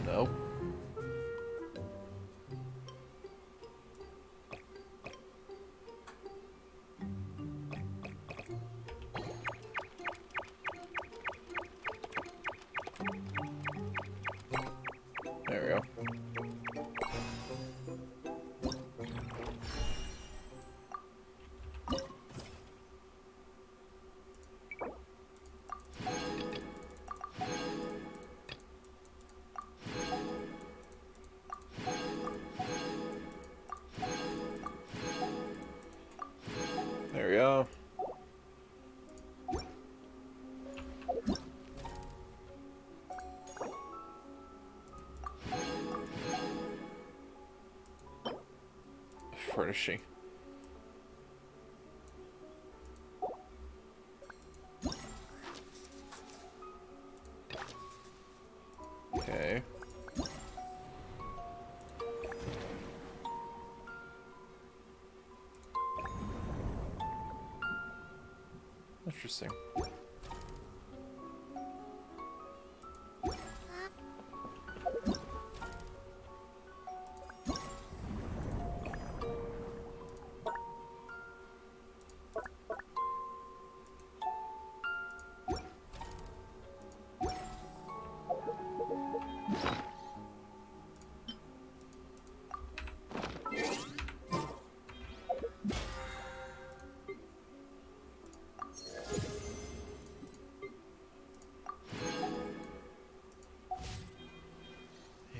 Nope. There we go. There we go. Furnishing. Okay. Interesting.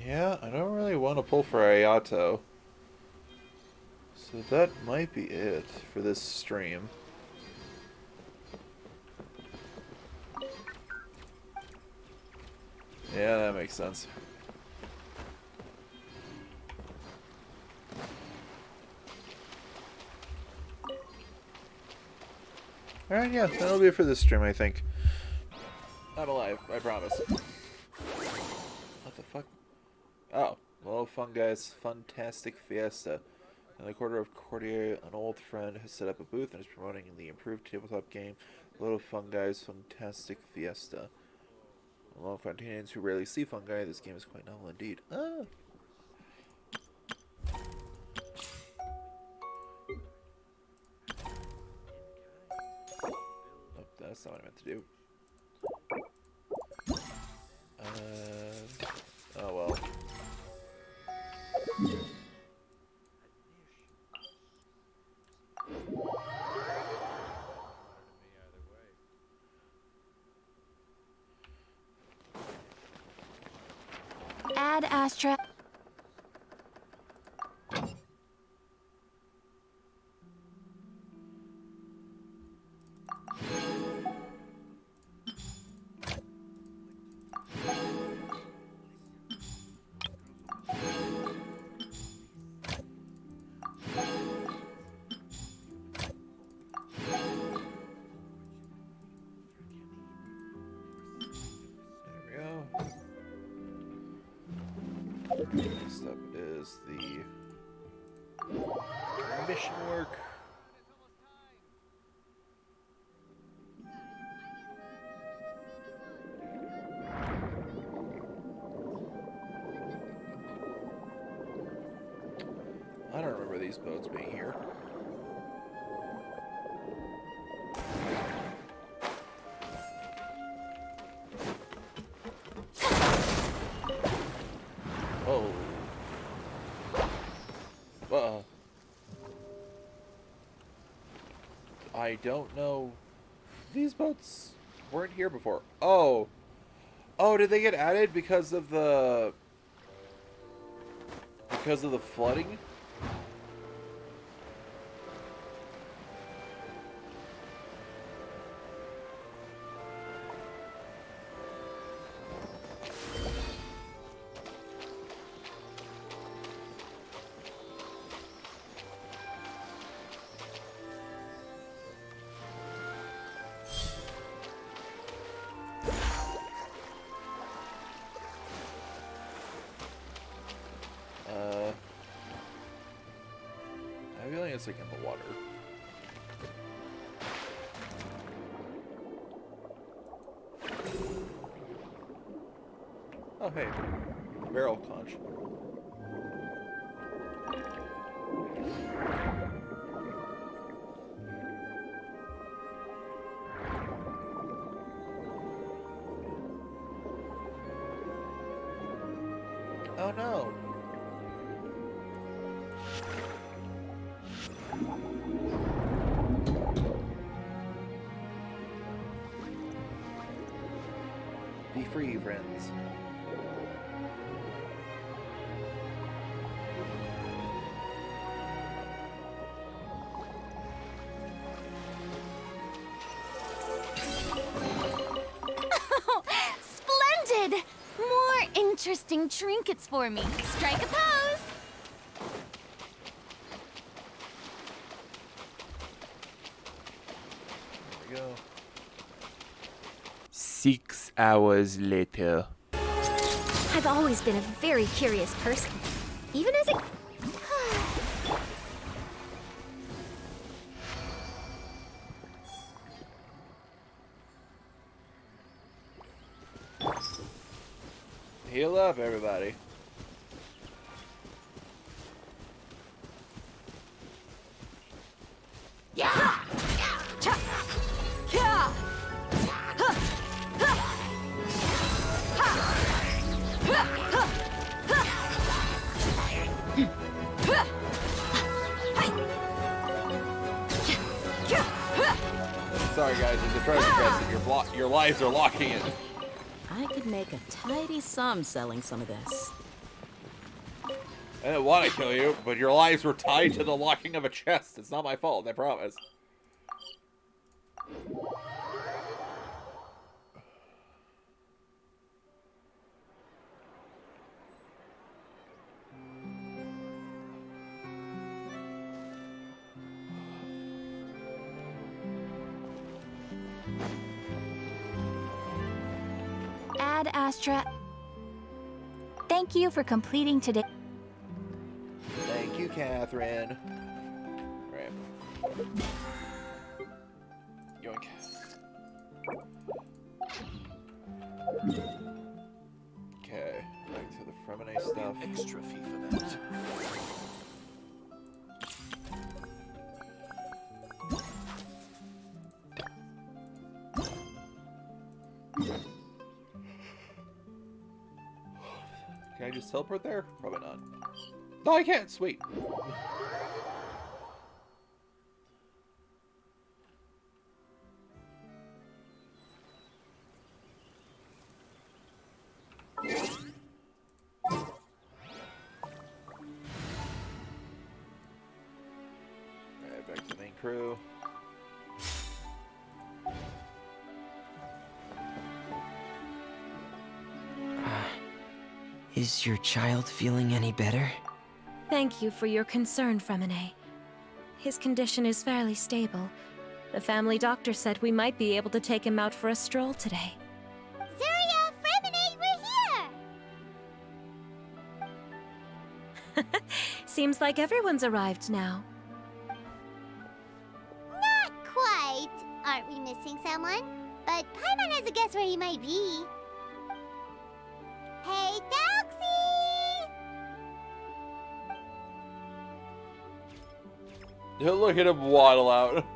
Yeah, I don't really want to pull for Ayato. So that might be it for this stream. Yeah, that makes sense. Alright, yeah, that'll be it for this stream, I think. I'm alive, I promise. What the fuck? Oh, well, Fungi's Fantastic Fiesta. In the quarter of Courtier, an old friend has set up a booth and is promoting the improved tabletop game, Little Fungi's Fantastic Fiesta. Among Fontainians who rarely see fungi, this game is quite novel indeed. Ah! Nope, that's not what I meant to do. Oh well. Ad Astra. Next up is the mission work. I don't remember these boats being here. Oh. I don't know. These boats weren't here before. Oh. Oh, did they get added because of the flooding? dancing in the water. Oh, hey. Barrel conch. Oh no. Be free, friends. Splendid! More interesting trinkets for me. Strike a pose! There we go. 6 hours later. I've always been a very curious person. Even as a... Heal up, everybody. Sorry guys, there's a treasure chest and your lives are locking in. I could make a tidy sum selling some of this. I didn't want to kill you, but your lives were tied to the locking of a chest. It's not my fault, I promise. Ad Astra. Thank you for completing today. Thank you, Catherine. Right. Yoink. Okay, back to the Freminet stuff. Extra fee for that. Can I just teleport there? Probably not. No, I can't. Sweet. Alright, back to the main crew. Is your child feeling any better? Thank you for your concern, Freminet. His condition is fairly stable. The family doctor said we might be able to take him out for a stroll today. Zuria, Freminet, we're here! Seems like everyone's arrived now. Not quite. Aren't we missing someone? But Paimon has a guess where he might be. Hey, Thelxie! Look at him waddle out.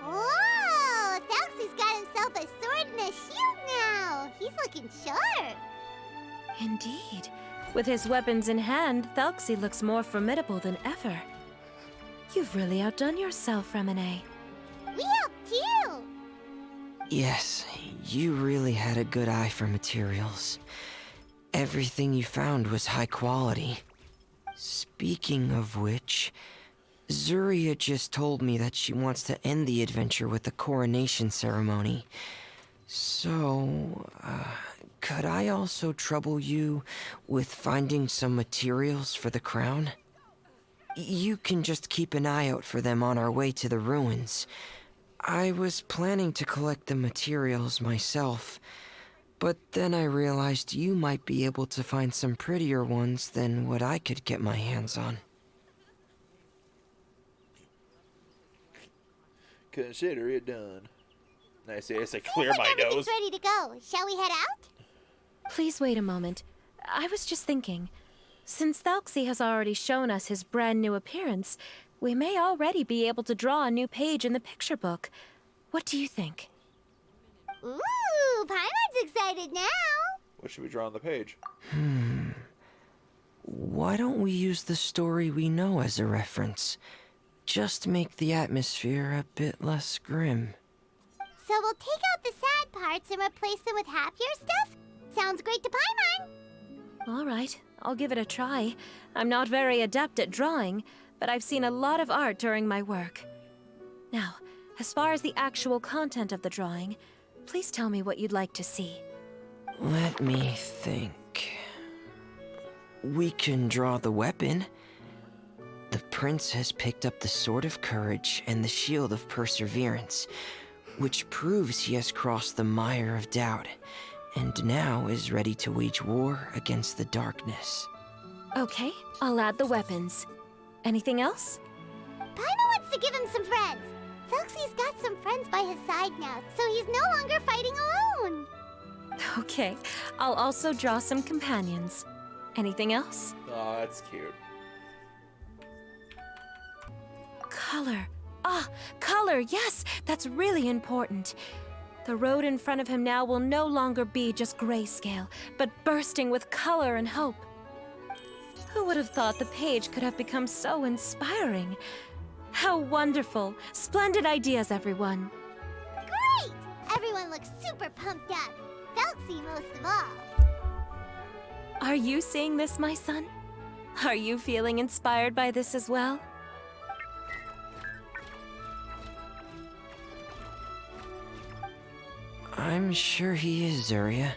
Whoa! Thelxie's got himself a sword and a shield now. He's looking sharp. Indeed. With his weapons in hand, Thelxie looks more formidable than ever. You've really outdone yourself, Freminet. We helped you. Yes, you really had a good eye for materials. Everything you found was high quality. Speaking of which, Zuria just told me that she wants to end the adventure with the coronation ceremony. So, could I also trouble you with finding some materials for the crown? You can just keep an eye out for them on our way to the ruins. I was planning to collect the materials myself, But then I realized you might be able to find some prettier ones than what I could get my hands on. Consider it done. I say, Seems clear like my everything's nose. ready to go. Shall we head out? Please wait a moment. I was just thinking. Since Thelxie has already shown us his brand new appearance, we may already be able to draw a new page in the picture book. What do you think? Ooh, Paimon's excited now. What should we draw on the page? Why don't we use the story we know as a reference? Just make the atmosphere a bit less grim. So we'll take out the sad parts and replace them with happier stuff? Sounds great to Paimon. All right, I'll give it a try. I'm not very adept at drawing, but I've seen a lot of art during my work. Now, as far as the actual content of the drawing, please tell me what you'd like to see. Let me think. We can draw the weapon. The prince has picked up the Sword of Courage and the Shield of Perseverance, which proves he has crossed the mire of doubt, and now is ready to wage war against the darkness. Okay, I'll add the weapons. Anything else? Paimon wants to give him some friends. Thelxie's got some friends by his side now, so he's no longer fighting alone. Okay, I'll also draw some companions. Anything else? Oh, that's cute. Color. Ah, color, yes, that's really important. The road in front of him now will no longer be just grayscale, but bursting with color and hope. Who would have thought the page could have become so inspiring? How wonderful! Splendid ideas, everyone. Great! Everyone looks super pumped up. Thelxie most of all. Are you seeing this, my son? Are you feeling inspired by this as well? I'm sure he is, Zarya.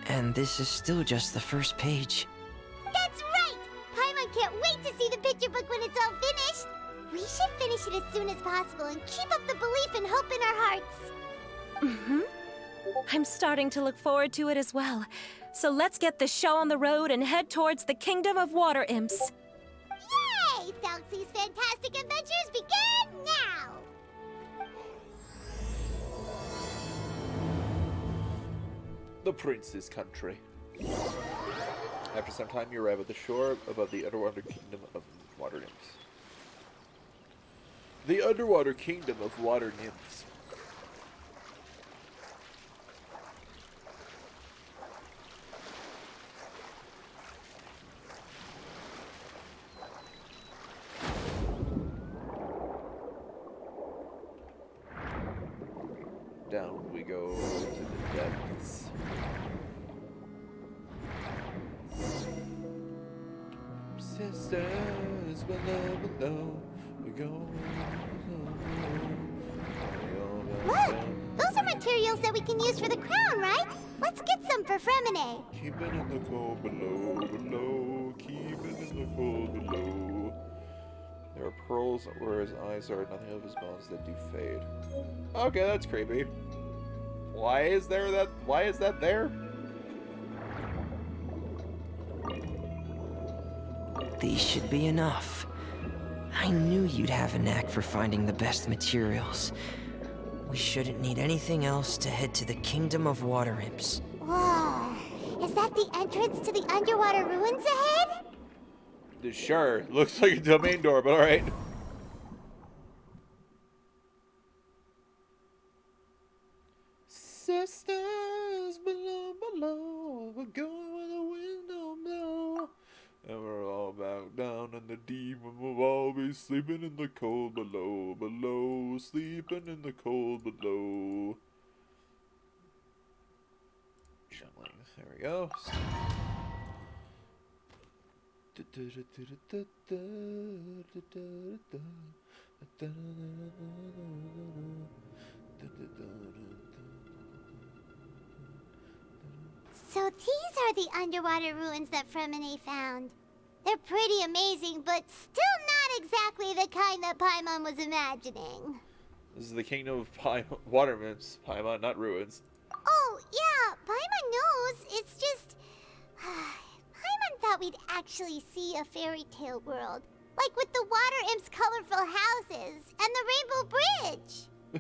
And this is still just the first page. That's right! Paimon can't wait to see the picture book when it's all finished. We should finish it as soon as possible and keep up the belief and hope in our hearts. Mm-hmm. I'm starting to look forward to it as well. So let's get this show on the road and head towards the Kingdom of Water Imps. Yay! Thelxie's fantastic adventures begin now! The prince's country. After some time, you arrive at the shore above the underwater kingdom of water nymphs. The underwater kingdom of water nymphs. Down we go to the depths. Sisters below, below, we go. Look! Those are materials that we can use for the crown, right? Let's get some for Freminet. Keep it in the cold below, below. Keep it in the cold below. There are pearls where his eyes are, nothing of his bones that do fade. Okay, that's creepy. Why is that there? These should be enough. I knew you'd have a knack for finding the best materials. We shouldn't need anything else to head to the Kingdom of Water Imps. Whoa! Is that the entrance to the underwater ruins ahead? Sure, looks like a domain door, but alright. Sisters below, below, we're going where the wind don't blow. And we're all back down in the deep, and we'll all be sleeping in the cold below, below, sleeping in the cold below. Channeling, there we go. So these are the underwater ruins that Freminet found. They're pretty amazing, but still not exactly the kind that Paimon was imagining. This is the kingdom of Water Nymphs, Paimon, not ruins. Oh, yeah, Paimon knows. It's just... Paimon thought we'd actually see a fairy tale world. Like with the water imp's colorful houses and the rainbow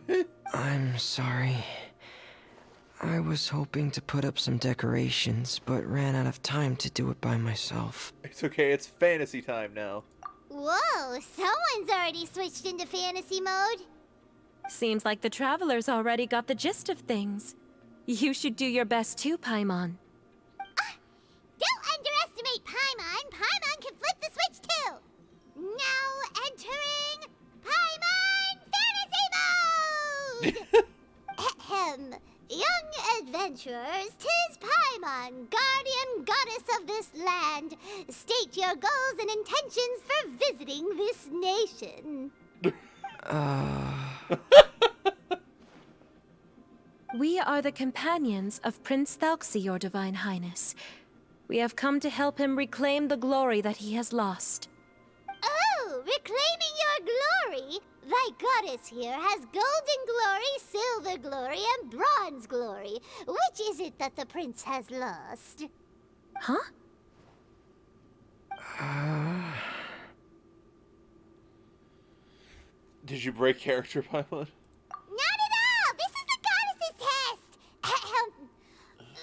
bridge. I'm sorry. I was hoping to put up some decorations, but ran out of time to do it by myself. It's okay, it's fantasy time now. Whoa, someone's already switched into fantasy mode. Seems like the travelers already got the gist of things. You should do your best too, Paimon. Don't underestimate Paimon. Paimon can flip the switch too. Now entering Paimon Fantasy Mode! Ahem. Young adventurers, 'tis Paimon, guardian goddess of this land. State your goals and intentions for visiting this nation. We are the companions of Prince Thelxie, your Divine Highness. We have come to help him reclaim the glory that he has lost. Oh, reclaiming your glory? Thy goddess here has golden glory, silver glory, and bronze glory. Which is it that the prince has lost? Huh? Did you break character, Paimon? Not at all! This is the goddess's test!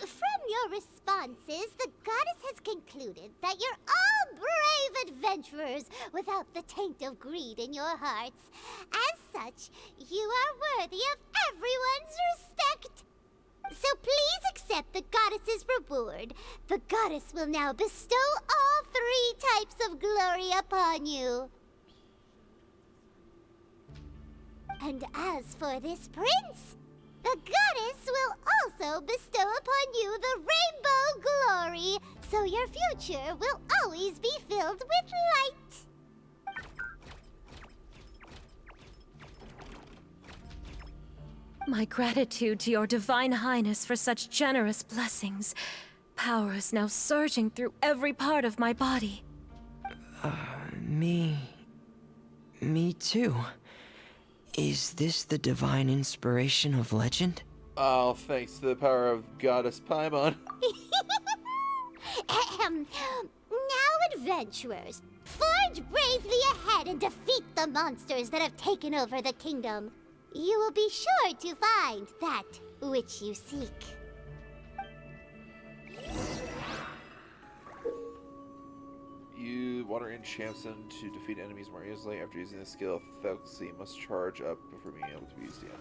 From your responses, the goddess has concluded that you're all brave adventurers without the taint of greed in your hearts. As such, you are worthy of everyone's respect. So please accept the goddess's reward. The goddess will now bestow all 3 types of glory upon you. And as for this prince, the goddess will also bestow upon you the rainbow glory, so your future will always be filled with light. My gratitude to your Divine Highness for such generous blessings. Power is now surging through every part of my body. Me too. Is this the divine inspiration of legend? Oh, thanks to the power of Goddess Paimon. Now, adventurers, forge bravely ahead and defeat the monsters that have taken over the kingdom. You will be sure to find that which you seek. You water enchants them to defeat enemies more easily. After using the skill, Thelxie must charge up before being able to be used again.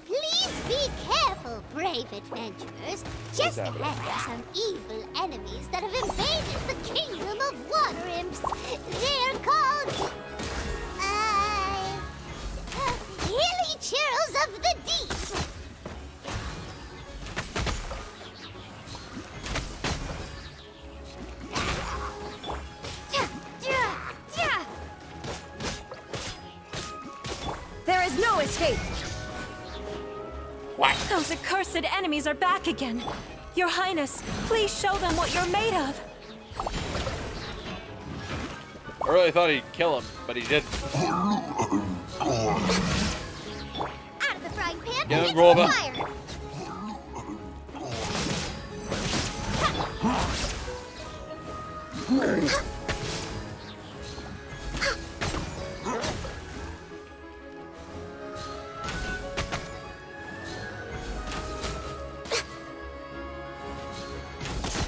Please be careful, brave adventurers. Just ahead are some evil enemies that have invaded the kingdom of water imps. They're called... Hilly Churls of the Deep. There is no escape! What? Those accursed enemies are back again. Your Highness, please show them what you're made of. I really thought he'd kill him, but he didn't. Out of the frying pan, Get him, into roll the back. fire.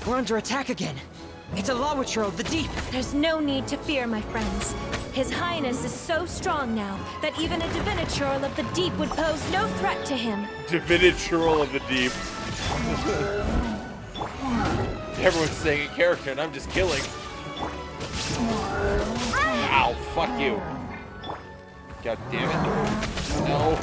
We're under attack again. It's a Lawitcher of the Deep. There's no need to fear, my friends. His Highness is so strong now that even a Divinatural of the Deep would pose no threat to him. Divinatural of the Deep. Everyone's saying in character, and I'm just killing. Ow, fuck you. God damn it. No.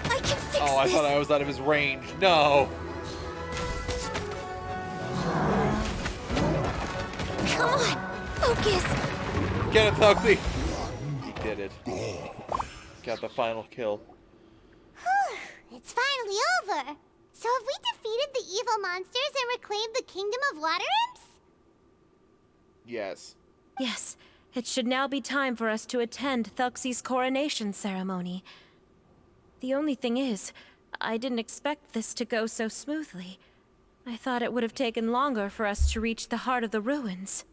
I can fix Oh, I thought I was out of his range. No. Come on, focus. Get it, Thelxie. He did it. Got the final kill. It's finally over. So have we defeated the evil monsters and reclaimed the kingdom of water imps? Yes. Yes, It should now be time for us to attend Thelxie's coronation ceremony. The only thing is, I didn't expect this to go so smoothly. I thought it would have taken longer for us to reach the heart of the ruins.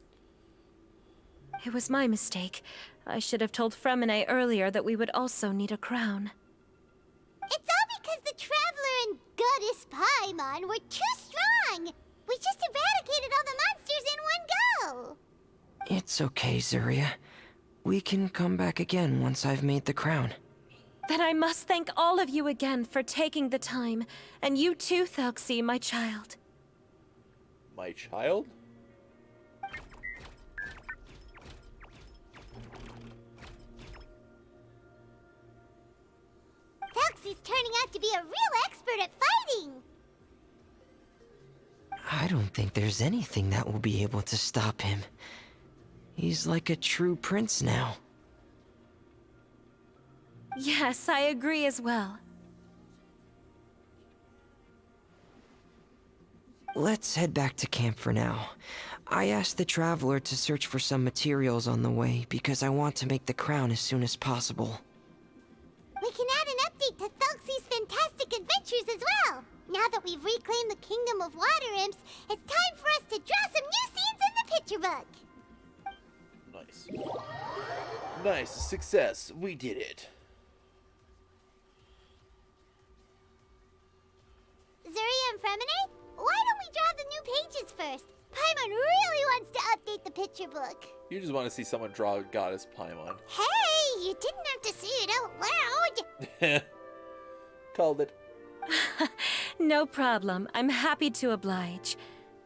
It was my mistake. I should have told Freminet earlier that we would also need a crown. It's all because the Traveler and Goddess Paimon were too strong! We just eradicated all the monsters in one go! It's okay, Zuria. We can come back again once I've made the crown. Then I must thank all of you again for taking the time. And you too, Thelxie, my child. My child? Thelxie's turning out to be a real expert at fighting! I don't think there's anything that will be able to stop him. He's like a true prince now. Yes, I agree as well. Let's head back to camp for now. I asked the Traveler to search for some materials on the way because I want to make the crown as soon as possible. We can add an update to Thelxie's fantastic adventures as well! Now that we've reclaimed the Kingdom of Water Imps, it's time for us to draw some new scenes in the picture book! Nice. Nice. Success. We did it. Zuria and Freminet, why don't we draw the new pages first? Paimon really wants to update the picture book. You just want to see someone draw Goddess Paimon. Hey, you didn't have to say it out loud. Called it. No problem. I'm happy to oblige.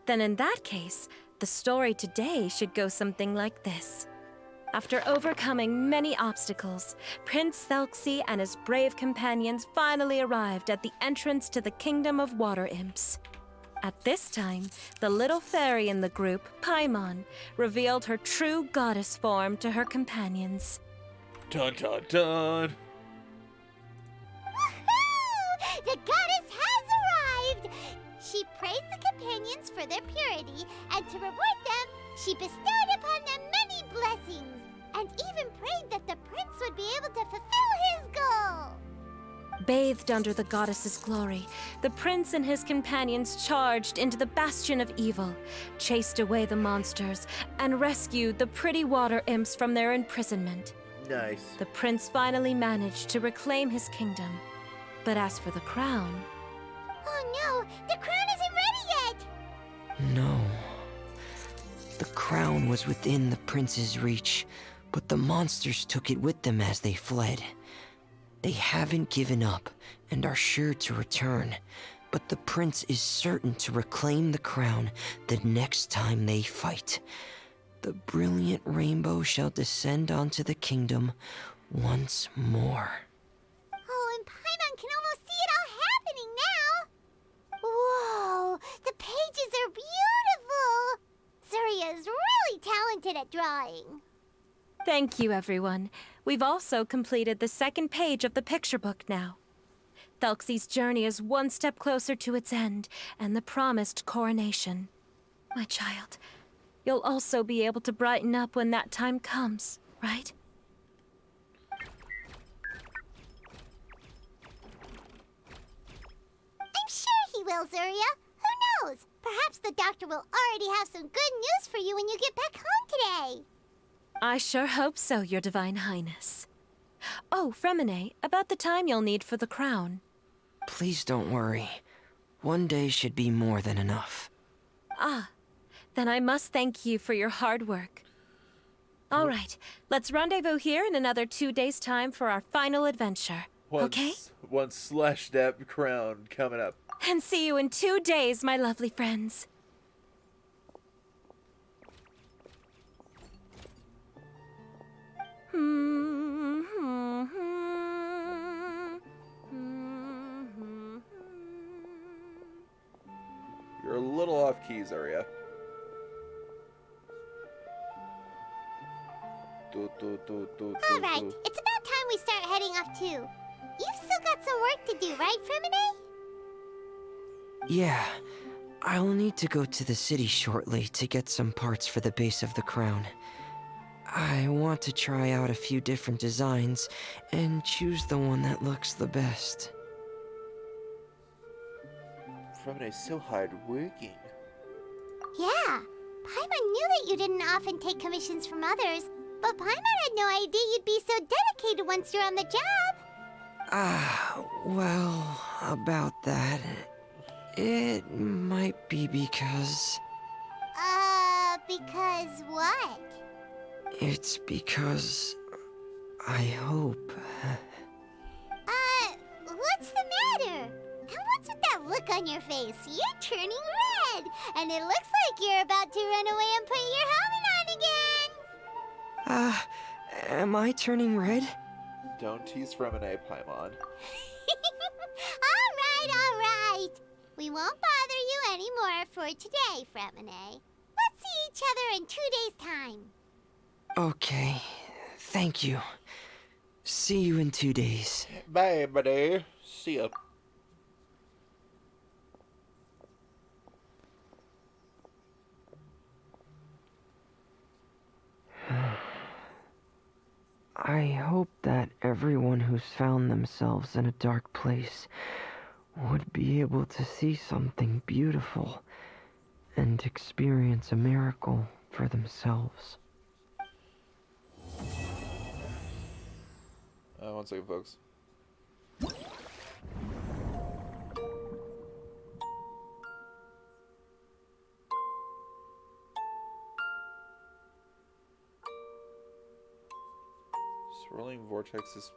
Then in that case, the story today should go something like this. After overcoming many obstacles, Prince Thelxie and his brave companions finally arrived at the entrance to the Kingdom of Water Imps. At this time, the little fairy in the group, Paimon, revealed her true goddess form to her companions. Dun dun dun. Woohoo! The goddess has arrived! She praised the companions for their purity, and to reward them, she bestowed upon them many blessings, and even prayed that the prince would be able to fulfill his goal. Bathed under the goddess's glory, the prince and his companions charged into the bastion of evil, chased away the monsters, and rescued the pretty water imps from their imprisonment. Nice. The prince finally managed to reclaim his kingdom. But as for the crown... Oh no, the crown isn't ready yet! No. The crown was within the prince's reach, but the monsters took it with them as they fled. They haven't given up and are sure to return, but the prince is certain to reclaim the crown the next time they fight. The brilliant rainbow shall descend onto the kingdom once more. Oh, and Paimon can almost see it all happening now! Whoa, the pages are beautiful! Zuria is really talented at drawing. Thank you, everyone. We've also completed the second page of the picture book now. Thelxie's journey is one step closer to its end, and the promised coronation. My child, you'll also be able to brighten up when that time comes, right? I'm sure he will, Zuria. Who knows? Perhaps the doctor will already have some good news for you when you get back home today. I sure hope so, Your Divine Highness. Oh, Freminet, about the time you'll need for the crown. Please don't worry. One day should be more than enough. Ah, then I must thank you for your hard work. All right, let's rendezvous here in another 2 days' time for our final adventure. Okay? One slash that crown coming up. And see you in 2 days, my lovely friends. You're a little off key, Zarya. All right, it's about time we start heading off too. You've still got some work to do, right, Freminet? Yeah, I'll need to go to the city shortly to get some parts for the base of the crown. I want to try out a few different designs and choose the one that looks the best. Freminet is so hard working. Yeah, Paimon knew that you didn't often take commissions from others, but Paimon had no idea you'd be so dedicated once you're on the job. Well, about that, it might be because... Because what? It's because I hope... What's the matter? And what's with that look on your face? You're turning red, and it looks like you're about to run away and put your helmet on again. Am I turning red? Don't tease Freminet, Paimon. All right. We won't bother you anymore for today, Freminet. Let's see each other in 2 days' time. Okay, thank you. See you in 2 days. Bye, buddy. See ya. I hope that everyone who's found themselves in a dark place would be able to see something beautiful and experience a miracle for themselves. One second, folks. Swirling vortex is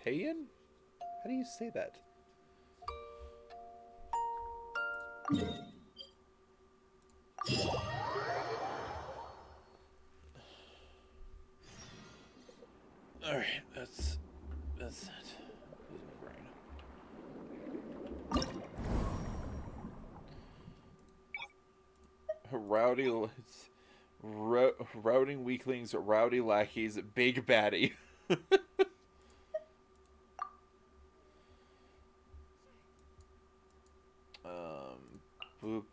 Payan? How do you say that? Alright, that's it. Losing my brain. Routing weaklings, rowdy lackeys, big baddie. Boop.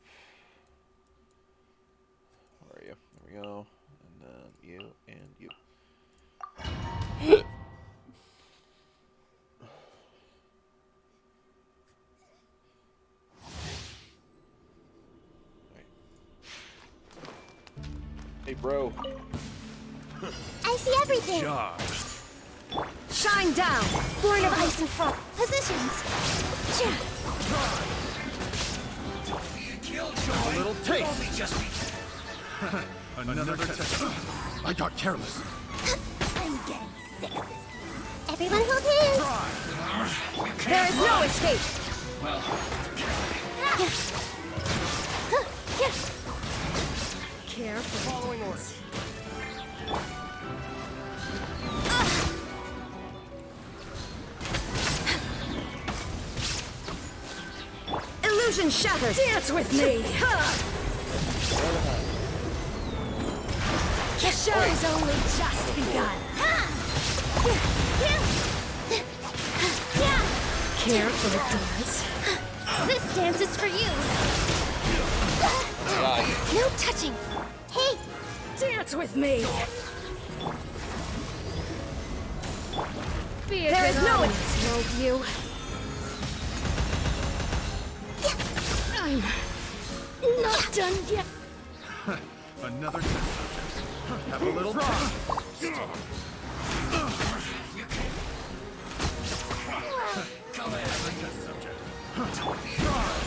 Where are you? There we go. And then you and you. Hey, bro. I see everything. Shine down! Born of ice and frost. Positions. A little taste. Another test. I got careless. I'm getting sick of this. Everyone hold hands. There is no escape! Careful. Following orders. Illusion shattered! Dance with me! The show's only just begun. Care for the dance? This dance is for you. No touching. Hey, Dance with me! There is no escape, you. I'm not done yet. Another test subject. Have a little taste. Come on, test subject.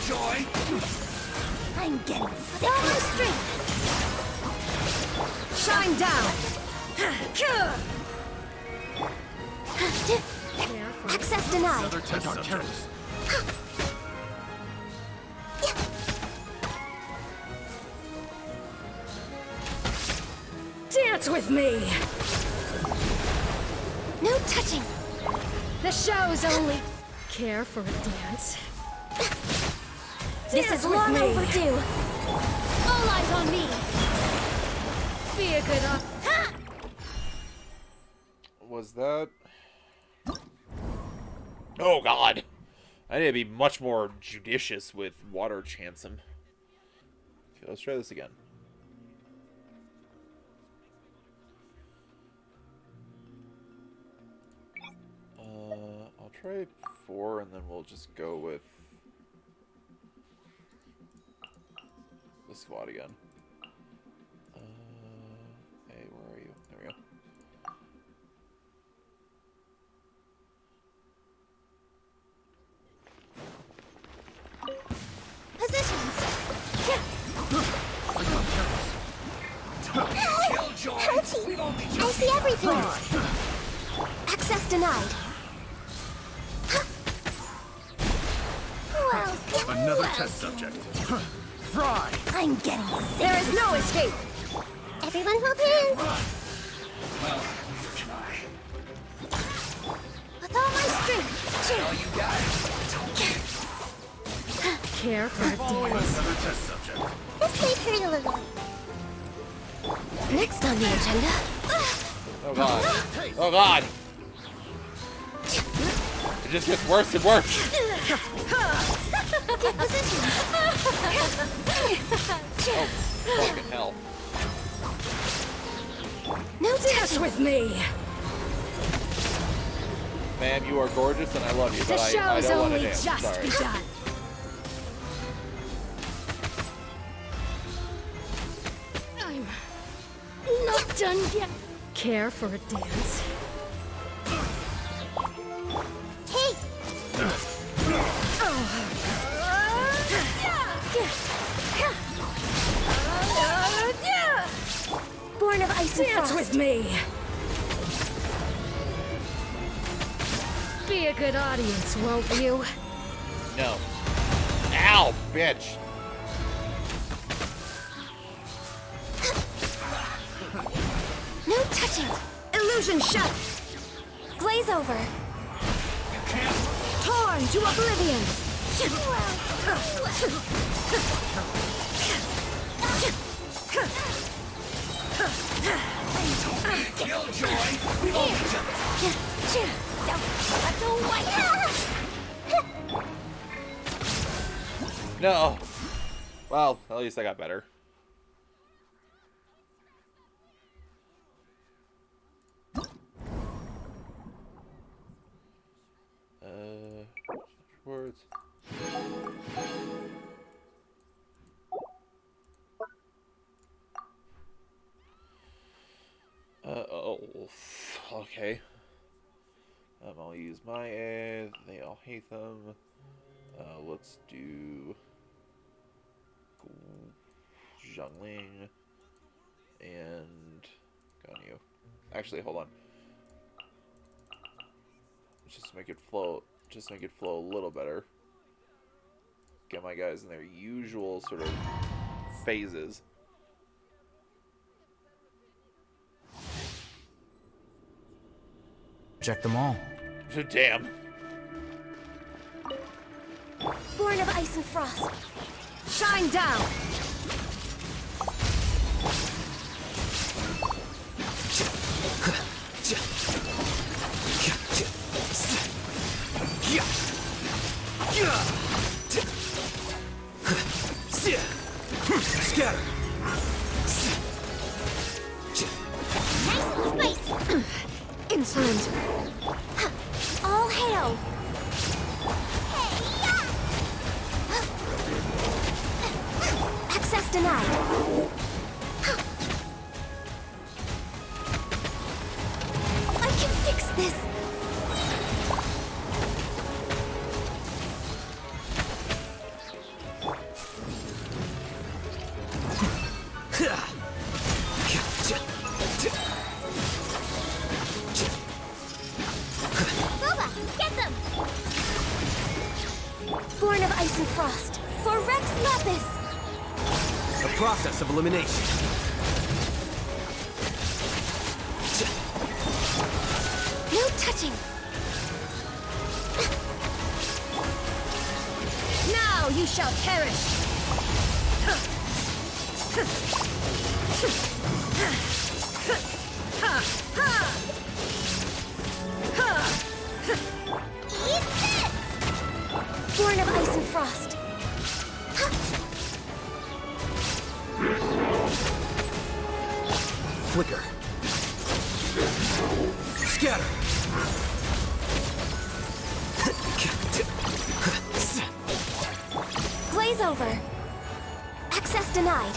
Joy. I'm getting sick of this strength. Shine down! Access denied. Another test subject. Dance with me! No touching. The show's only... Care for a dance? This is long overdue. All eyes on me. Be a good Was that... Oh, God. I need to be much more judicious with water chancem. Okay, let's try this again. I'll try 4, and then we'll just go with the squad again. Hey, where are you? There we go. Positions. Thelxie, I see everything. Access denied. Well, Another test subject. Fry! I'm getting sick. There is no escape. Everyone hold hands. With all my strength. Care for a dance. Another test subject. This may hurt a little. Next on the agenda. Oh god. Oh god! It just gets worse and worse. Get positions. Oh, fucking hell. No touch with me. Ma'am, you are gorgeous and I love you, The but I show's don't want to only dance. just Sorry. begun. I'm not done yet. Care for a dance? Hey, Born of ice and frost. With me. Be a good audience, won't you? No. Ow, bitch. No touching. Illusion shut. Glaze over. Torn to oblivion. No. Well, at least I got better. Words. Oh, okay. I'll use my A. They all hate them. Let's do Zhongling and Ganyu. Actually, hold on. Just make it flow. Just make it flow a little better. Get my guys in their usual sort of phases. Check them all. Damn. Born of ice and frost. Shine down. Scatter. nice and spicy. Insolent. All hail. Access denied. I can fix this. Boba, get them. Born of ice and frost. For Rex Lapis. The process of elimination. No touching. Now you shall perish. Eat this. Born of ice and frost. Flicker. Scatter. denied.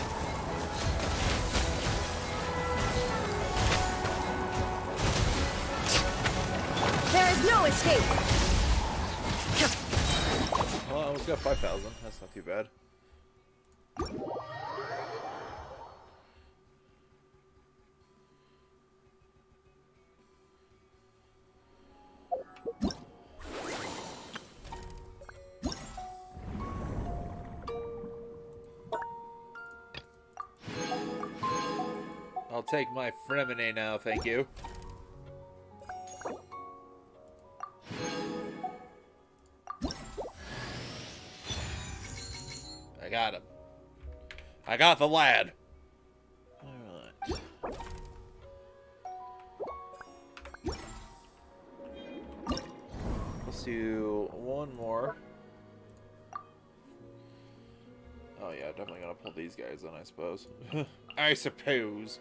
There is no escape. Well, I almost got 5,000. That's not too bad. I'll take my Freminet now, thank you. I got him. I got the lad. Alright. Let's do one more. Oh yeah, definitely gonna pull these guys in, I suppose. I suppose.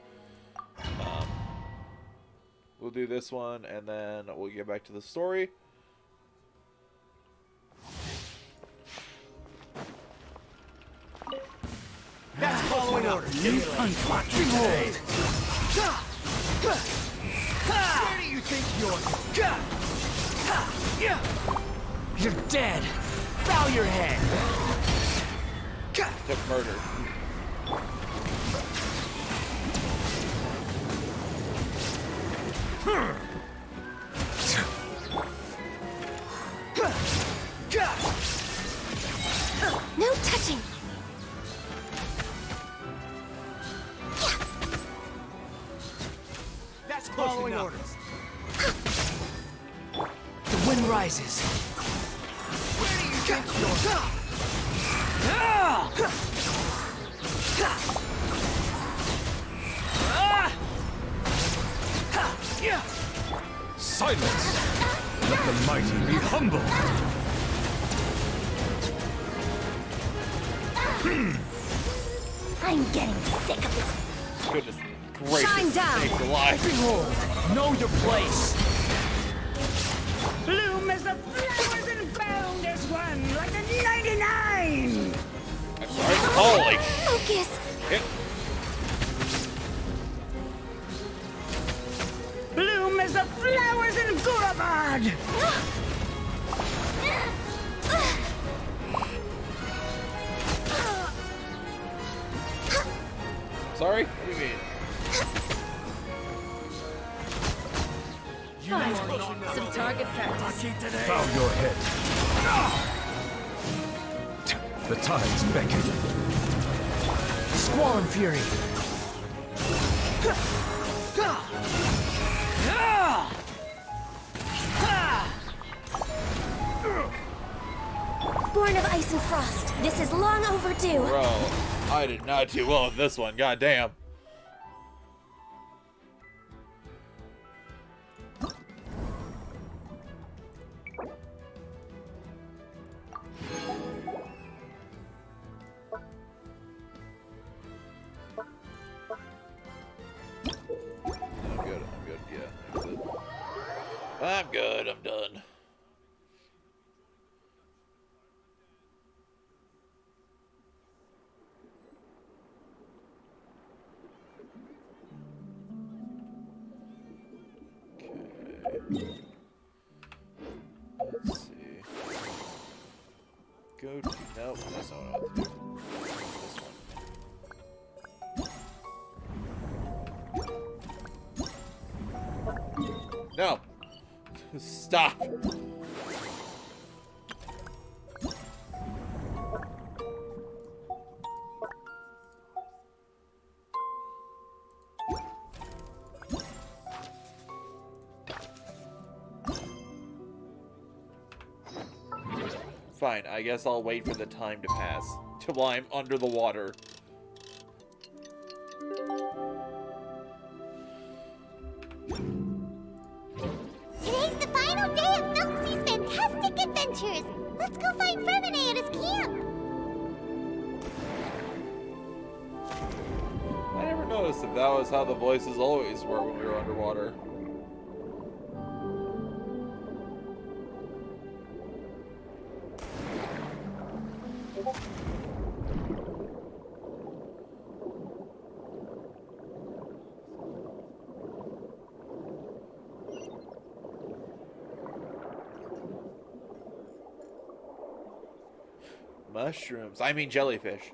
We'll do this one, and then we'll get back to the story. That's following orders. You unlock today. Where do you think you're dead. Bow your head. Took murder. No touching. That's following orders. The wind rises. Where do you think you're Silence! Let the mighty be humble! I'm getting sick of it. Goodness gracious. Shine down. Sakes alive. Behold, know your place. Bloom as the flowers and bound as one, like a 99! I'm sorry. Holy Focus. shit. Bloom as the flowers in Gurabad! Sorry? What do you mean? Some target practice. Bow your head. The tides beckon. Squall and fury. Born of ice and frost. This is long overdue. Bro, I did not do well with this one. God damn. I'm good. Yeah, that's it. I'm good. I'm done. Let's see. Go to no, that's not what I have to do. This one. No. Stop. Fine, I guess I'll wait for the time to pass. Till I'm under the water. Today's the final day of Thelxie's fantastic adventures. Let's go find Freminet at his camp. I never noticed if that was how the voices always were when we were underwater. Mushrooms. I mean jellyfish.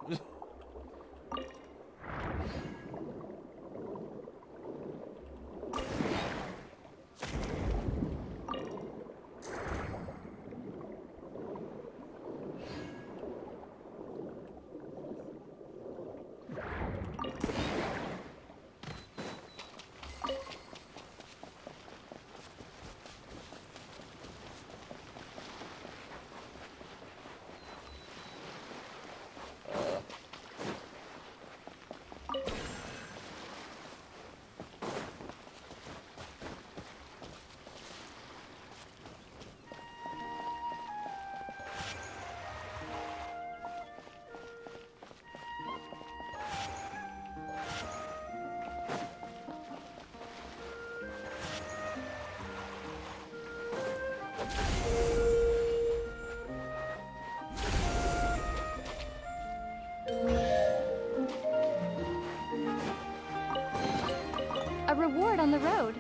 A reward on the road.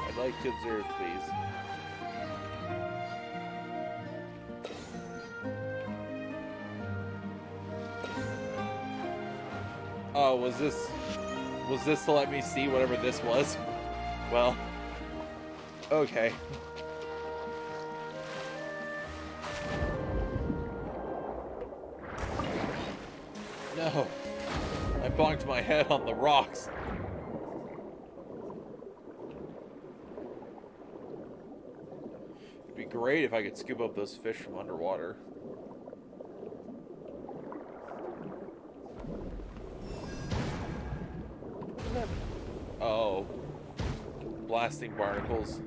I'd like to observe, please. Oh, was this to let me see whatever this was? Well, okay. No, I bonked my head on the rocks. It'd be great if I could scoop up those fish from underwater. Oh. Blasting barnacles.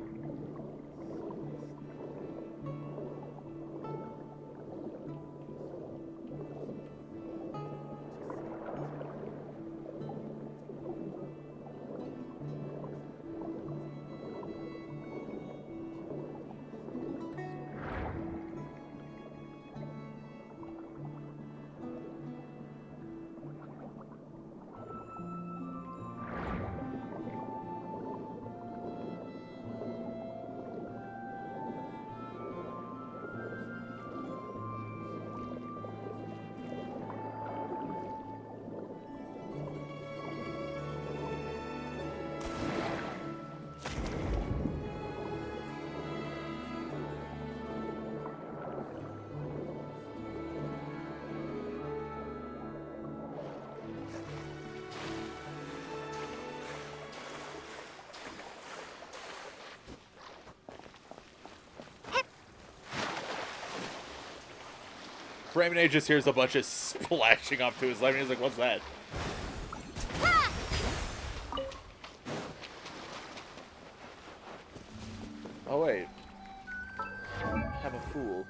Freminet just hears a bunch of splashing off to his left, and he's like, what's that? Oh, wait. I'm a fool.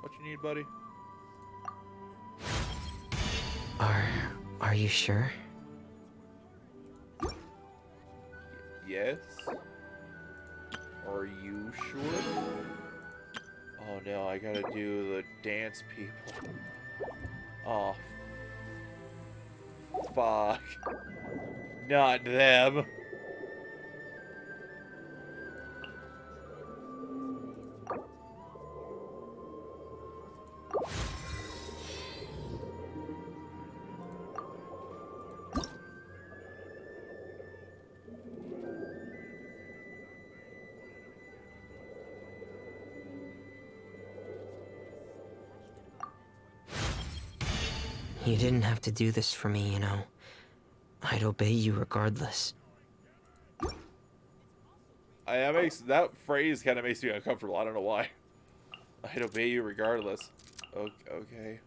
What you need, buddy? Are you sure? Yes? Are you sure? Oh no, I gotta do the dance people. Oh. Fuck. Not them. You didn't have to do this for me, you know. I'd obey you regardless. That phrase kind of makes me uncomfortable. I don't know why. I'd obey you regardless. Okay.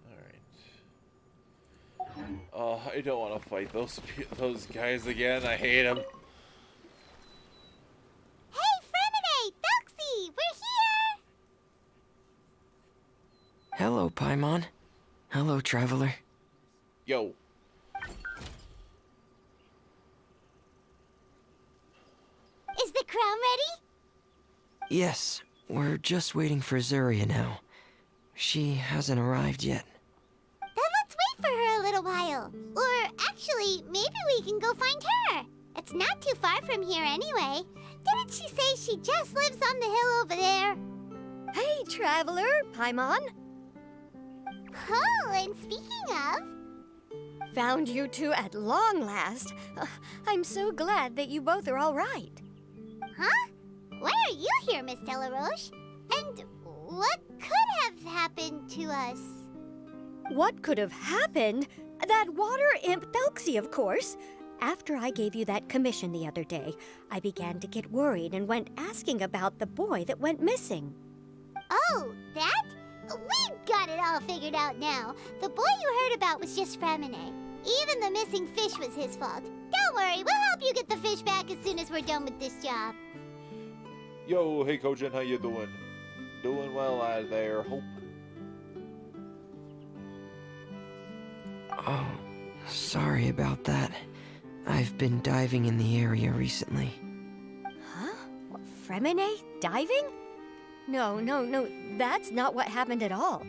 Alright. Oh, I don't want to fight those guys again. I hate them. Hey, Freminet! Thelxie! We're here! Hello, Paimon. Hello, traveler. Yo. Is the crown ready? Yes, we're just waiting for Zuria now. She hasn't arrived yet. Then let's wait for her a little while. Or actually, maybe we can go find her. It's not too far from here anyway. Didn't she say she just lives on the hill over there? Hey, traveler, Paimon. Oh, and speaking of... Found you two at long last. I'm so glad that you both are all right. Huh? Why are you here, Miss Delaroche? And what could have happened to us? What could have happened? That water imp Thelxie, of course. After I gave you that commission the other day, I began to get worried and went asking about the boy that went missing. Oh, that? We've got it all figured out now. The boy you heard about was just Freminet. Even the missing fish was his fault. Don't worry, we'll help you get the fish back as soon as we're done with this job. Yo, hey Kojin, how you doing? Doing well out there, hope. Oh, sorry about that. I've been diving in the area recently. Huh? Freminet diving? No, that's not what happened at all.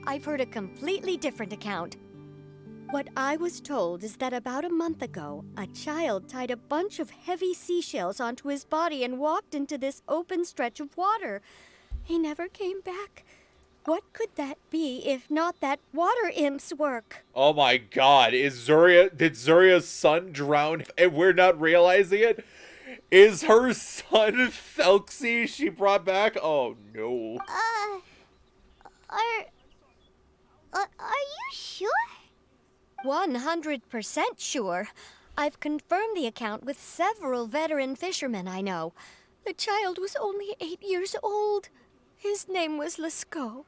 I've heard a completely different account. What I was told is that about a month ago, a child tied a bunch of heavy seashells onto his body and walked into this open stretch of water. He never came back. What could that be if not that water imp's work? Oh my god, did Zuria's son drown and we're not realizing it? Is her son Thelxie she brought back? Oh no. Are you sure? 100% sure. I've confirmed the account with several veteran fishermen I know. The child was only 8 years old. His name was Lescaut.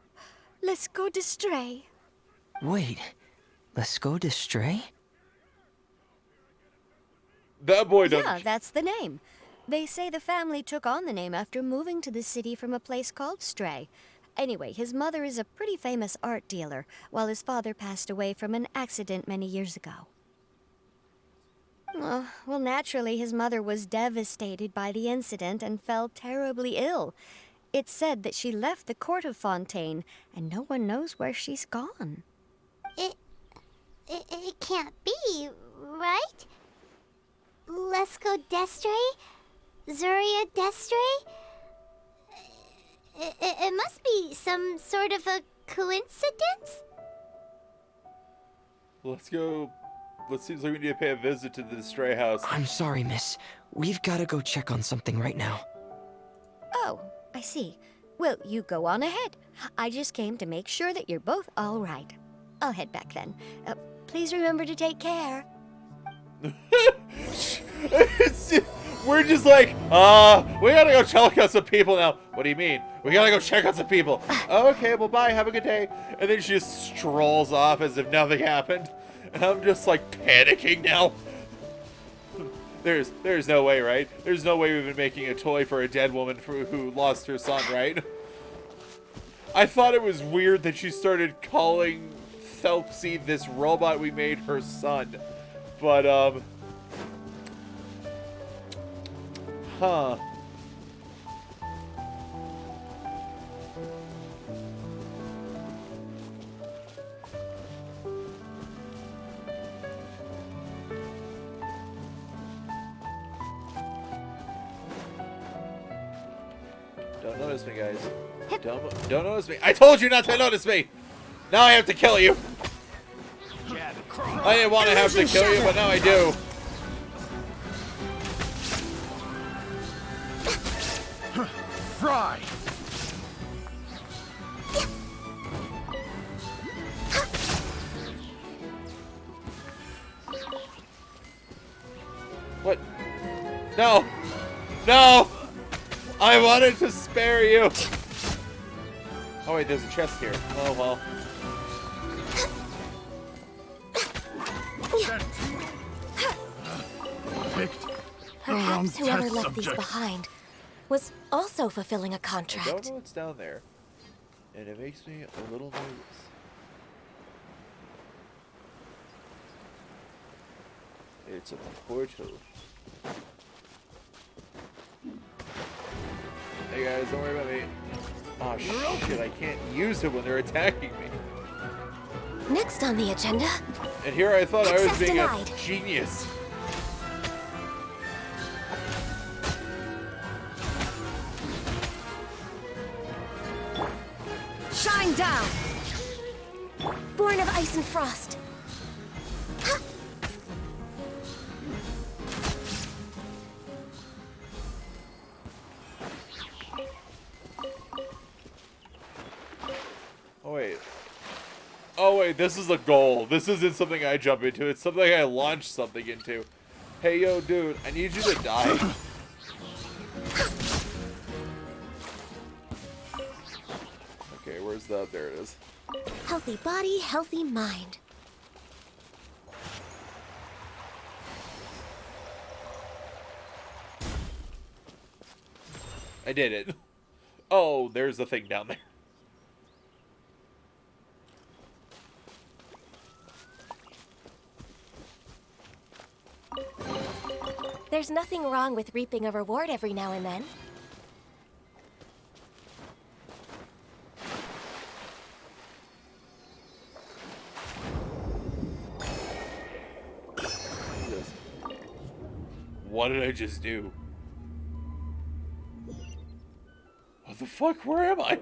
Lescaut d'Estray. Wait, Lescaut d'Estray? That boy doesn't... Yeah, that's the name. They say the family took on the name after moving to the city from a place called Stray. Anyway, his mother is a pretty famous art dealer, while his father passed away from an accident many years ago. Well, naturally, his mother was devastated by the incident and fell terribly ill. It's said that she left the court of Fontaine, and no one knows where she's gone. It can't be, right? Lescaut d'Estray? Zuria d'Estray? It must be some sort of a coincidence? Let's go. Seems like we need to pay a visit to the stray house. I'm sorry, miss. We've got to go check on something right now. Oh, I see. Well, you go on ahead. I just came to make sure that you're both all right. I'll head back then. Please remember to take care. We're just like, we gotta go check on some people now. What do you mean? We gotta go check on some people. Okay, well, bye, have a good day. And then she just strolls off as if nothing happened. And I'm just like panicking now. There's no way, right? There's no way we've been making a toy for a dead woman who lost her son, right? I thought it was weird that she started calling Thelxie, this robot we made, her son. But, huh. Don't notice me, guys. Don't notice me. I told you not to notice me! Now I have to kill you! I didn't want to have to kill you, but now I do. Fry! What? No! No! I wanted to spare you! Oh wait, there's a chest here. Oh well. Sent. Picked. Perhaps whoever test left these subject. behind was also fulfilling a I don't contract. know what's down there, and it makes me a little nervous. It's a portal. Hey guys, don't worry about me. Oh shit, I can't use it when they're attacking me. Next on the agenda, And here I thought I was Access being denied. a genius. shine down! Born of ice and frost. Oh wait. Oh wait, this is a goal. This isn't something I jump into. It's something I launch something into. Hey yo, dude, I need you to die. Okay, where's the... There it is. Healthy body, healthy mind. I did it. Oh, there's the thing down there. There's nothing wrong with reaping a reward every now and then. Jesus. What did I just do? What the fuck? Where am I?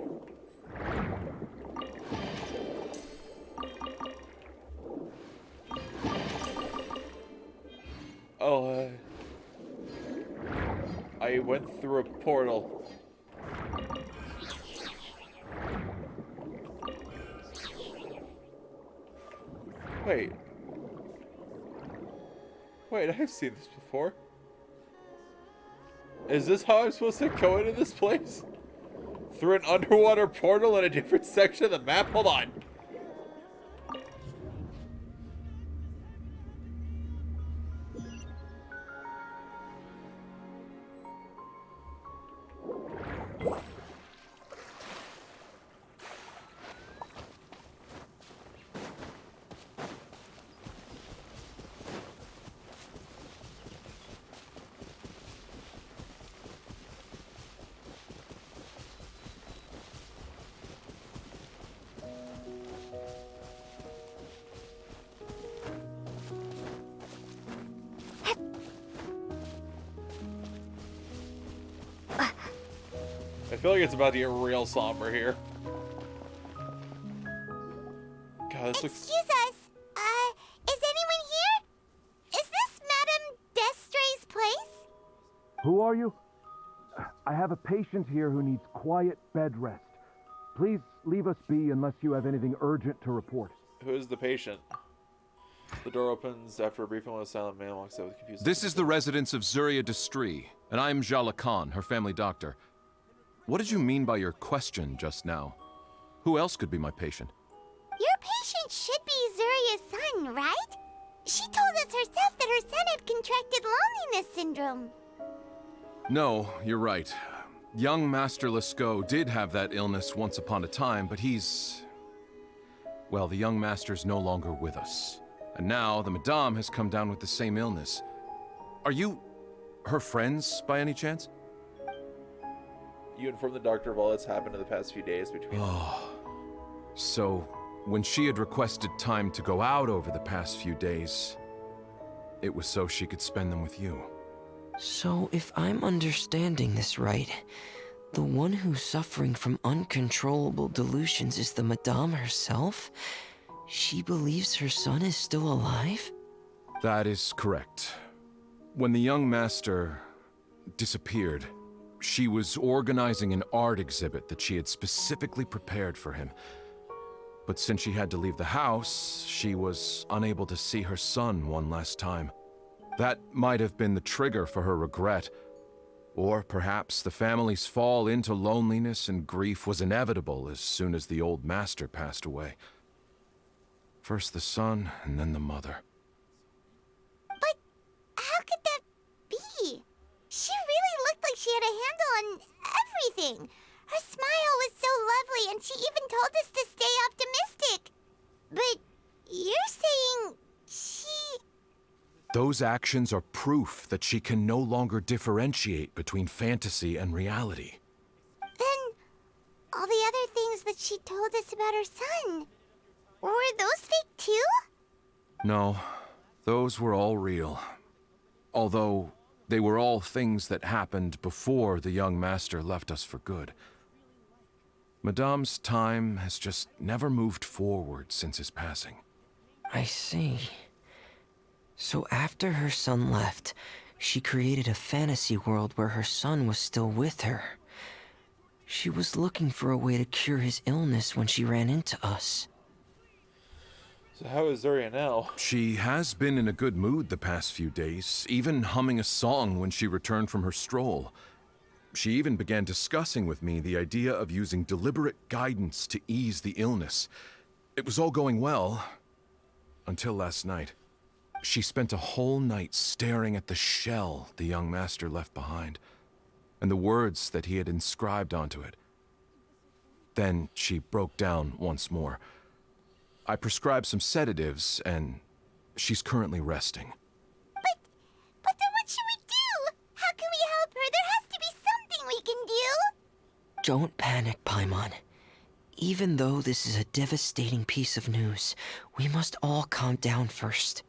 Oh, I went through a portal. Wait. Wait, I've seen this before. Is this how I'm supposed to go into this place? Through an underwater portal in a different section of the map? Hold on. I feel like it's about to get real somber here. God, this looks... Excuse us. Is anyone here? Is this Madame Destray's place? Who are you? I have a patient here who needs quiet bed rest. Please leave us be unless you have anything urgent to report. Who is the patient? The door opens after a briefing while a silent man walks out with confused... This is the residence of Zuria Destry, and I'm Jala Khan, her family doctor. What did you mean by your question just now? Who else could be my patient? Your patient should be Zuria's son, right? She told us herself that her son had contracted loneliness syndrome. No, you're right. Young Master Lescaut did have that illness once upon a time, but he's... Well, the young master's no longer with us. And now the Madame has come down with the same illness. Are you her friends, by any chance? You informed the doctor of all that's happened in the past few days between... Oh. So, when she had requested time to go out over the past few days, it was so she could spend them with you. So, if I'm understanding this right, the one who's suffering from uncontrollable delusions is the Madame herself? She believes her son is still alive? That is correct. When the young master disappeared, she was organizing an art exhibit that she had specifically prepared for him. But since she had to leave the house, she was unable to see her son one last time. That might have been the trigger for her regret. Or perhaps the family's fall into loneliness and grief was inevitable as soon as the old master passed away. First the son, and then the mother. a handle on everything. Her smile was so lovely, and she even told us to stay optimistic. But you're saying she... Those actions are proof that she can no longer differentiate between fantasy and reality. Then all the other things that she told us about her son, were those fake too? No, those were all real. Although, they were all things that happened before the young master left us for good. Madame's time has just never moved forward since his passing. I see. So after her son left, she created a fantasy world where her son was still with her. She was looking for a way to cure his illness when she ran into us. So how is Zarya now? She has been in a good mood the past few days, even humming a song when she returned from her stroll. She even began discussing with me the idea of using deliberate guidance to ease the illness. It was all going well, until last night. She spent a whole night staring at the shell the young master left behind, and the words that he had inscribed onto it. Then she broke down once more. I prescribed some sedatives, and she's currently resting. But then what should we do? How can we help her? There has to be something we can do. Don't panic, Paimon. Even though this is a devastating piece of news, we must all calm down first.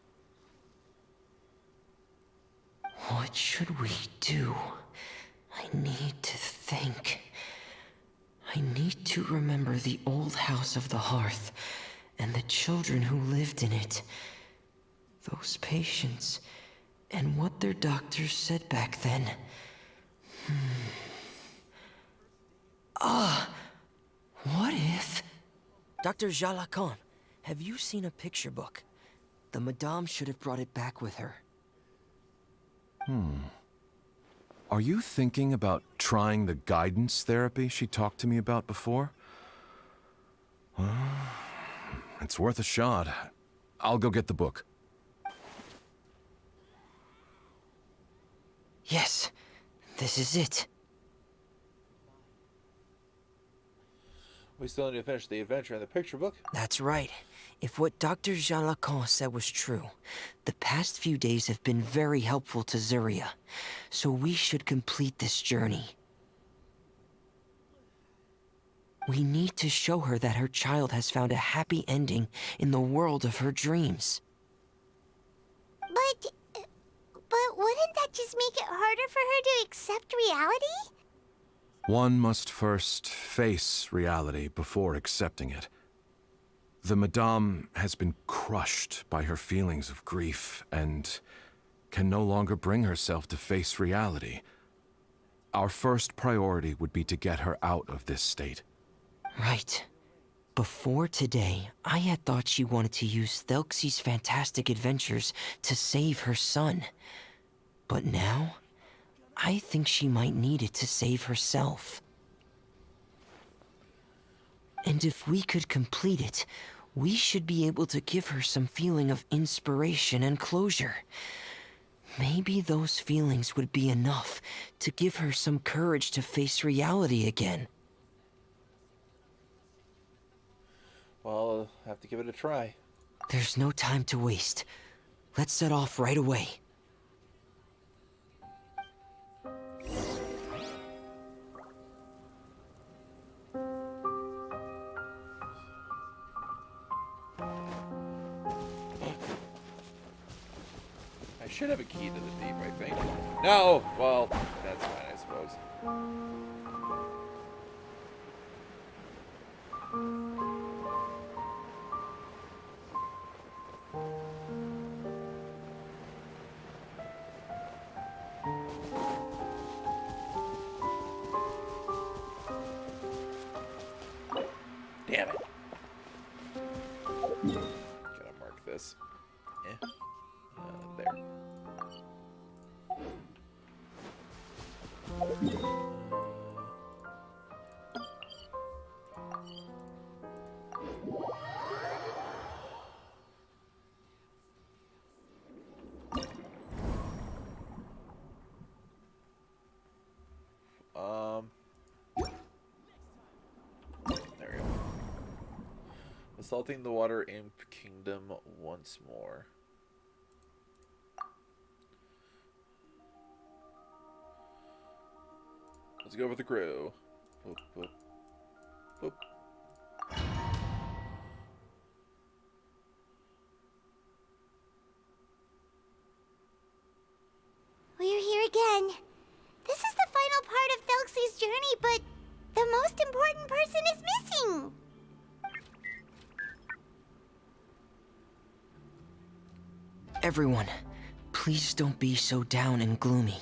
What should we do? I need to think. I need to remember the old house of the hearth, and the children who lived in it. Those patients, and what their doctors said back then. What if... Dr. Jalacan, have you seen a picture book? The Madame should have brought it back with her. Are you thinking about trying the guidance therapy she talked to me about before? Well, it's worth a shot. I'll go get the book. Yes, this is it. We still need to finish the adventure in the picture book. That's right. If what Dr. Jalacan said was true, the past few days have been very helpful to Zarya, so we should complete this journey. We need to show her that her child has found a happy ending in the world of her dreams. But wouldn't that just make it harder for her to accept reality? One must first face reality before accepting it. The Madame has been crushed by her feelings of grief and can no longer bring herself to face reality. Our first priority would be to get her out of this state. Right. Before today, I had thought she wanted to use Thelxie's fantastic adventures to save her son. But now, I think she might need it to save herself. And if we could complete it, we should be able to give her some feeling of inspiration and closure. Maybe those feelings would be enough to give her some courage to face reality again. Well, I'll have to give it a try. There's no time to waste. Let's set off right away. I should have a key to the deep, I think. No! Well, that's fine, I suppose. Damn it. Gotta mark this. There. Consulting the Water Imp Kingdom once more. Let's go with the crew. Boop, boop, boop. We're here again. This is the final part of Thelxie's journey, but the most important person is missing. Everyone, please don't be so down and gloomy.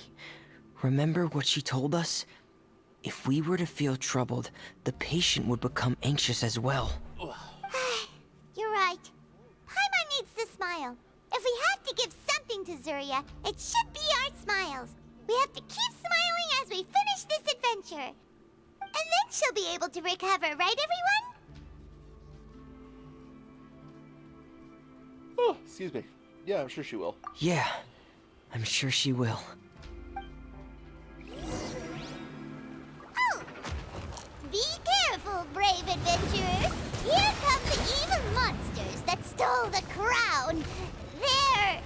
Remember what she told us? If we were to feel troubled, the patient would become anxious as well. You're right. Paimon needs to smile. If we have to give something to Zuria, it should be our smiles. We have to keep smiling as we finish this adventure. And then she'll be able to recover, right, everyone? Oh, excuse me. Yeah, I'm sure she will. Yeah, I'm sure she will. Oh! Be careful, brave adventurers. Here come the evil monsters that stole the crown. They're...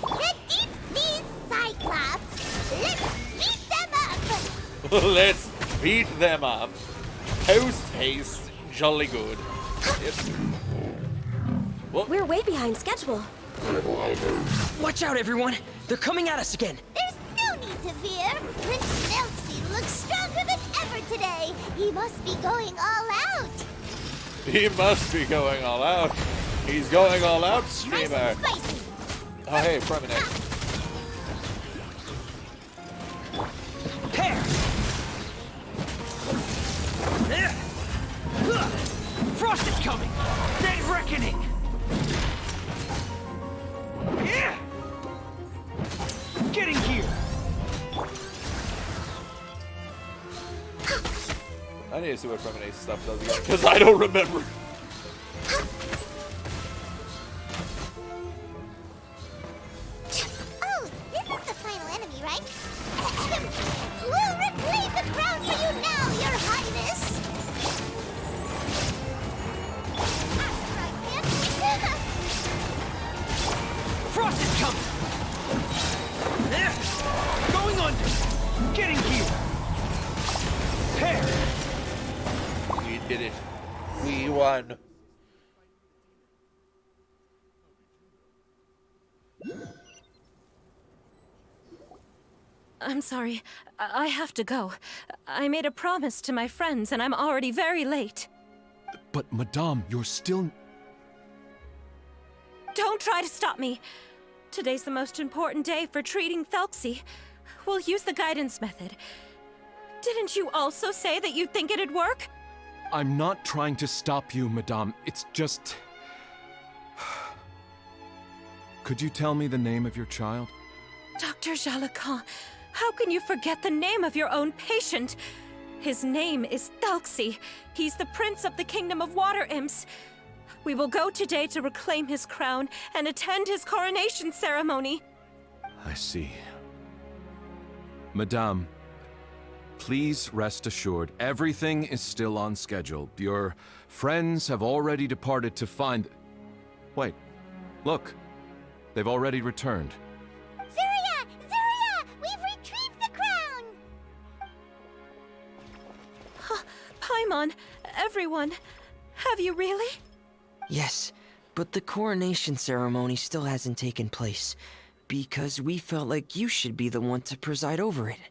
the deep-sea Cyclops. Let's beat them up! Let's beat them up. Toast taste jolly good. We're way behind schedule. Watch out, everyone! They're coming at us again! There's no need to fear. Prince Thelxie looks stronger than ever today. He must be going all out. He must be going all out. He's going all out, Nice streamer. and spicy. Oh, hey, Freminet. Hair! Frost is coming! Dead reckoning! Yeah! Getting here! I need to see what Freminet's stuff does again, because I don't remember. Oh, this is the final enemy, right? We'll reclaim the crown for you now, Your Highness! Frost is coming! Going under! Getting here! Hair! We did it. We won. I'm sorry. I have to go. I made a promise to my friends, and I'm already very late. But, Madame, you're still... Don't try to stop me. Today's the most important day for treating Thelxie. We'll use the guidance method. Didn't you also say that you think it'd work? I'm not trying to stop you, Madame. It's just... Could you tell me the name of your child? Dr. Jalacan, how can you forget the name of your own patient? His name is Thelxie. He's the prince of the kingdom of water imps. We will go today to reclaim his crown and attend his coronation ceremony. I see. Madame, please rest assured, everything is still on schedule. Your friends have already departed to find... Wait, look. They've already returned. Zuria! Zuria! We've retrieved the crown! Paimon, everyone, have you really? Yes, but the coronation ceremony still hasn't taken place, because we felt like you should be the one to preside over it.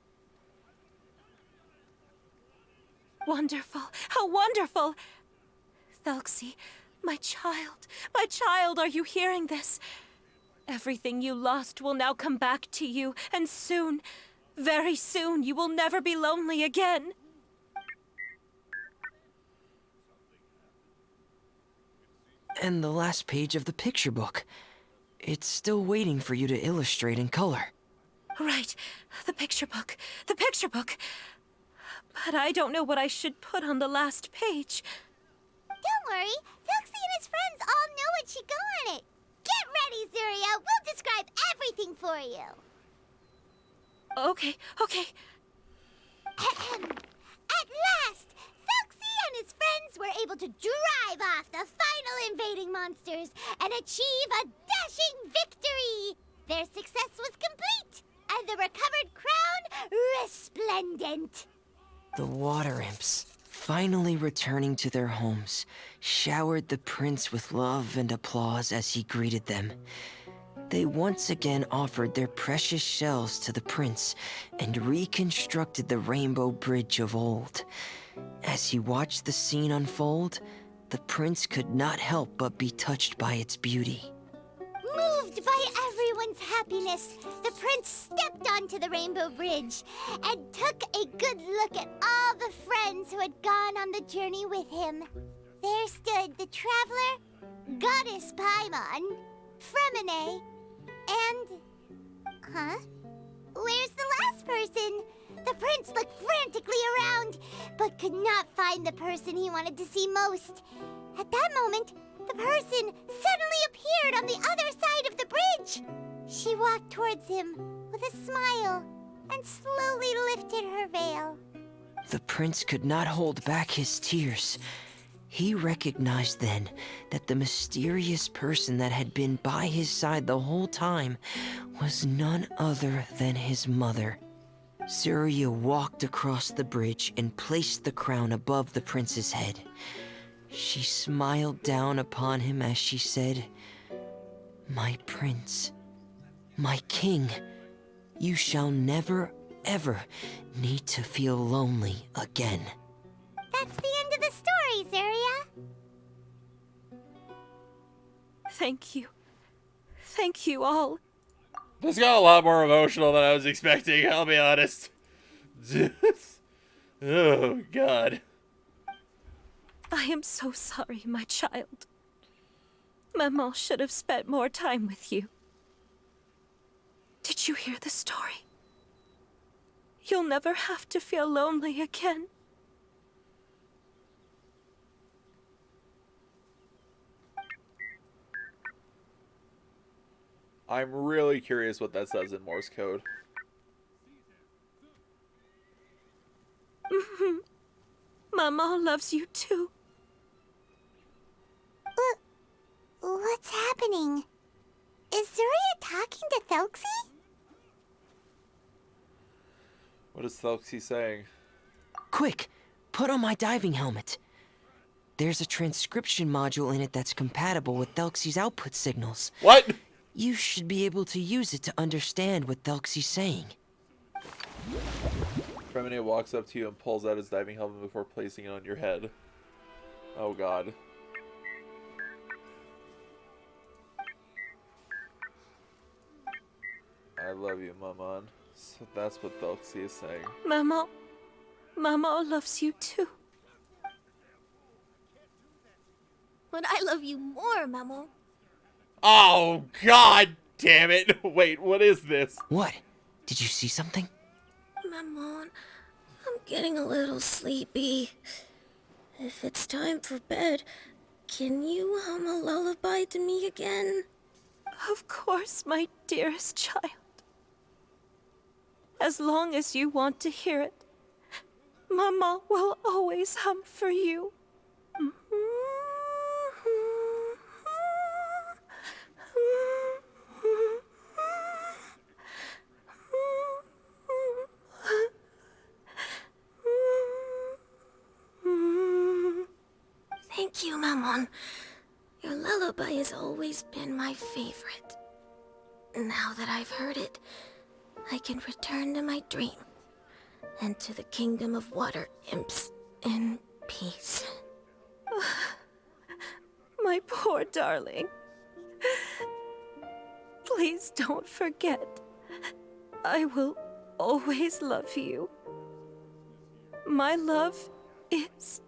Wonderful, how wonderful! Thelxie, my child, are you hearing this? Everything you lost will now come back to you, and soon, very soon, you will never be lonely again. And the last page of the picture book. It's still waiting for you to illustrate in color. Right, the picture book. But I don't know what I should put on the last page. Don't worry, Thelxie and his friends all know what should go on it. Get ready, Zuria. We'll describe everything for you. Okay. At last, Thelxie and his friends were able to drive off the final invading monsters and achieve a dashing victory. Their success was complete, and the recovered crown resplendent. The water imps, finally returning to their homes, showered the prince with love and applause as he greeted them. They once again offered their precious shells to the prince and reconstructed the rainbow bridge of old. As he watched the scene unfold, the prince could not help but be touched by its beauty. Moved by everyone's happiness, the prince stepped onto the rainbow bridge and took a good look at all the friends who had gone on the journey with him. There stood the traveler, Goddess Paimon, Freminet, and... Where's the last person? The prince looked frantically around, but could not find the person he wanted to see most. At that moment, the person suddenly appeared on the other side of the bridge. She walked towards him with a smile and slowly lifted her veil. The prince could not hold back his tears. He recognized then that the mysterious person that had been by his side the whole time was none other than his mother. Surya walked across the bridge and placed the crown above the prince's head. She smiled down upon him as she said, "My prince, my king, you shall never, ever need to feel lonely again." That's the end of the story, Surya. Thank you. Thank you all. This got a lot more emotional than I was expecting, I'll be honest. Oh, God. I am so sorry, my child. Maman should have spent more time with you. Did you hear the story? You'll never have to feel lonely again. I'm really curious what that says in Morse code. Maman loves you too. What's happening? Is Surya talking to Thelxie? What is Thelxie saying? Quick, put on my diving helmet. There's a transcription module in it that's compatible with Thelxie's output signals. What? You should be able to use it to understand what Thelxie's saying. Freminet walks up to you and pulls out his diving helmet before placing it on your head. Oh, God. I love you, Maman. So that's what Thelxie is saying. Maman loves you too. But I love you more, Maman. Oh, God damn it. Wait, what is this? What? Did you see something? Maman, I'm getting a little sleepy. If it's time for bed, can you hum a lullaby to me again? Of course, my dearest child. As long as you want to hear it, Maman will always hum for you. Thank you, Maman. Your lullaby has always been my favorite. Now that I've heard it, I can return to my dream and to the kingdom of water imps in peace. My poor darling. Please don't forget. I will always love you. My love is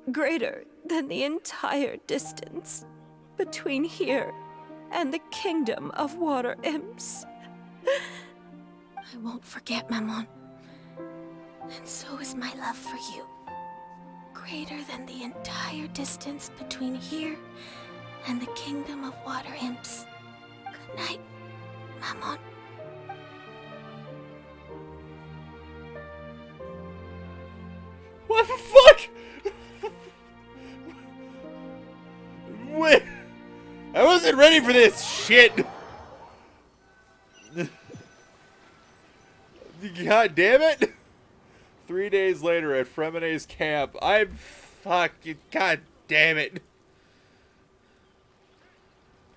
greater than the entire distance between here and the kingdom of water imps. I won't forget, Maman. And so is my love for you. Greater than the entire distance between here and the kingdom of water imps. Good night, Maman. What the fuck? I wasn't ready for this shit. God damn it. 3 days later at Freminet's camp. I'm fucking... God damn it.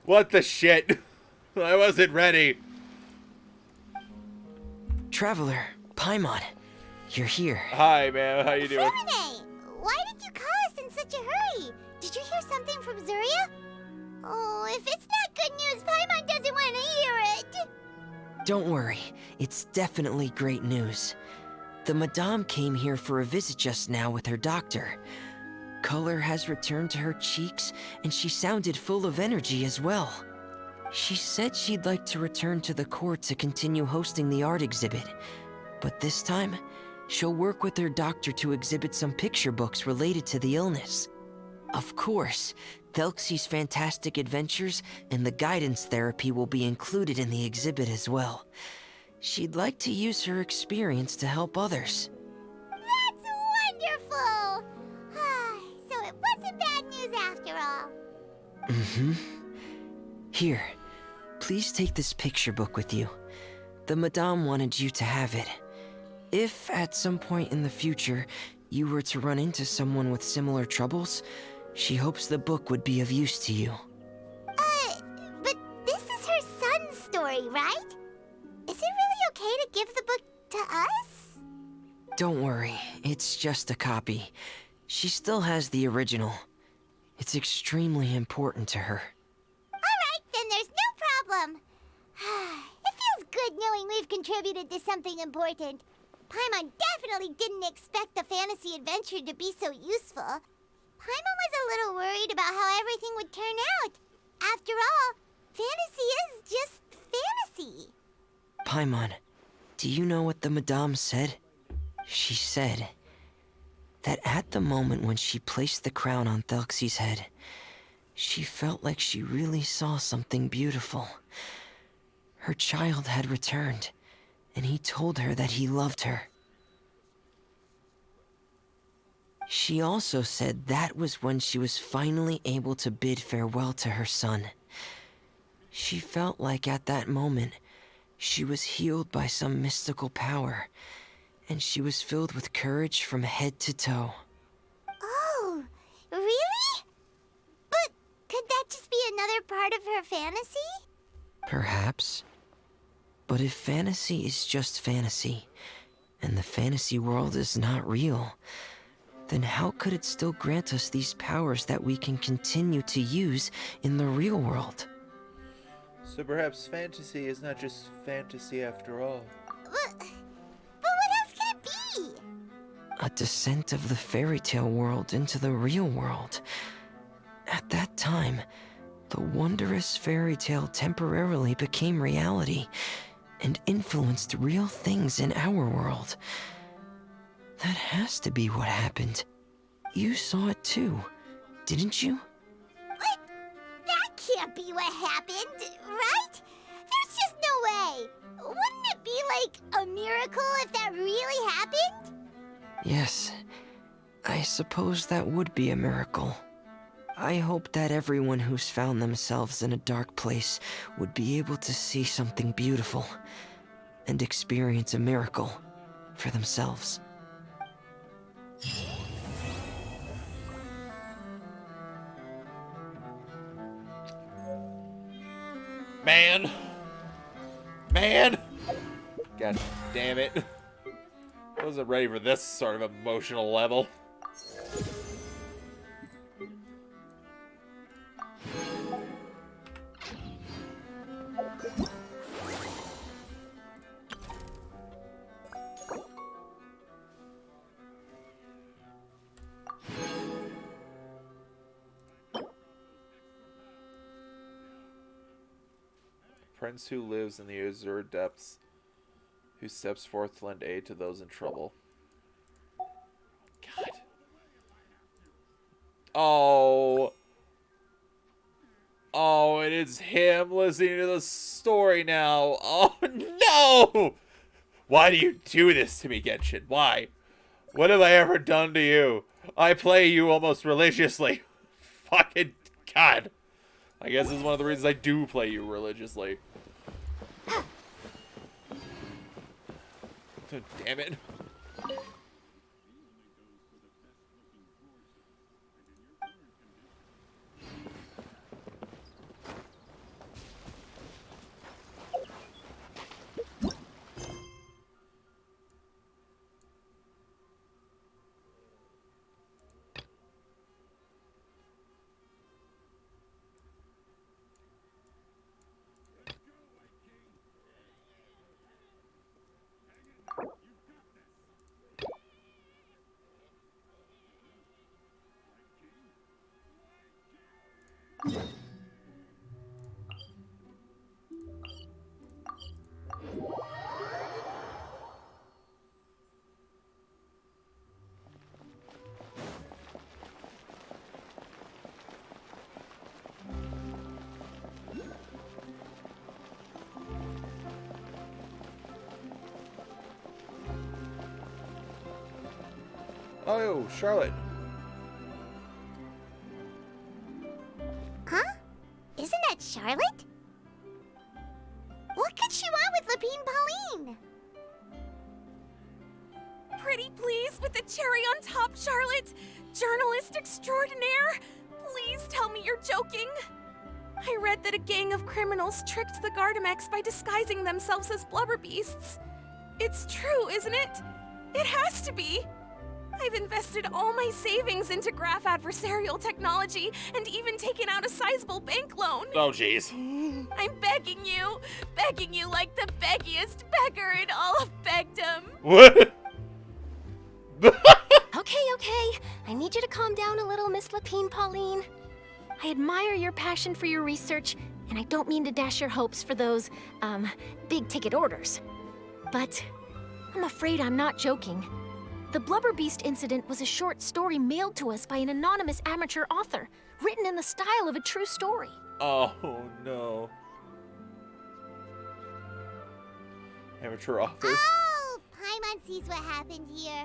What the shit? I wasn't ready. Traveler, Paimon, you're here. Hi, man. How you doing? Freminet, why did you call us in such a hurry? Did you hear something from Zuria? Oh, if it's not good news, Paimon doesn't want to hear it. Don't worry, it's definitely great news. The Madame came here for a visit just now with her doctor. Color has returned to her cheeks, and she sounded full of energy as well. She said she'd like to return to the court to continue hosting the art exhibit. But this time, she'll work with her doctor to exhibit some picture books related to the illness. Of course, Thelxie's fantastic adventures and the guidance therapy will be included in the exhibit as well. She'd like to use her experience to help others. That's wonderful! So it wasn't bad news after all. Mm-hmm. Here, please take this picture book with you. The Madame wanted you to have it. If at some point in the future you were to run into someone with similar troubles, she hopes the book would be of use to you. But this is her son's story, right? Is it really okay to give the book to us? Don't worry, it's just a copy. She still has the original. It's extremely important to her. Alright, then there's no problem. It feels good knowing we've contributed to something important. Paimon definitely didn't expect the fantasy adventure to be so useful. Paimon was a little worried about how everything would turn out. After all, fantasy is just fantasy. Paimon, do you know what the Madame said? She said that at the moment when she placed the crown on Thelxie's head, she felt like she really saw something beautiful. Her child had returned, and he told her that he loved her. She also said that was when she was finally able to bid farewell to her son. She felt like at that moment, she was healed by some mystical power, and she was filled with courage from head to toe. Oh, really? But could that just be another part of her fantasy? Perhaps. But if fantasy is just fantasy, and the fantasy world is not real, then how could it still grant us these powers that we can continue to use in the real world? So perhaps fantasy is not just fantasy after all. But what else could it be? A descent of the fairy tale world into the real world. At that time, the wondrous fairy tale temporarily became reality and influenced real things in our world. That has to be what happened. You saw it too, didn't you? What? That can't be what happened, right? There's just no way. Wouldn't it be like a miracle if that really happened? Yes, I suppose that would be a miracle. I hope that everyone who's found themselves in a dark place would be able to see something beautiful and experience a miracle for themselves. Man! God damn it. I wasn't ready for this sort of emotional level. Prince who lives in the azure depths, who steps forth to lend aid to those in trouble. God. Oh. Oh, it is him listening to the story now. Oh, no! Why do you do this to me, Genshin? Why? What have I ever done to you? I play you almost religiously. Fucking God. I guess this is one of the reasons I do play you religiously. Damn it. Oh, Charlotte. Huh? Isn't that Charlotte? What could she want with Lapine Pauline? Pretty please with the cherry on top, Charlotte. Journalist extraordinaire. Please tell me you're joking. I read that a gang of criminals tricked the Gardamex by disguising themselves as blubber beasts. It's true, isn't it? It has to be. I've invested all my savings into graph adversarial technology and even taken out a sizable bank loan. Oh, jeez. I'm begging you like the beggiest beggar in all of Begdom. What? Okay. I need you to calm down a little, Miss Lapine Pauline. I admire your passion for your research, and I don't mean to dash your hopes for those, big-ticket orders. But I'm afraid I'm not joking. The Blubber Beast incident was a short story mailed to us by an anonymous amateur author, written in the style of a true story. Oh, no. Amateur author. Oh, Paimon sees what happened here.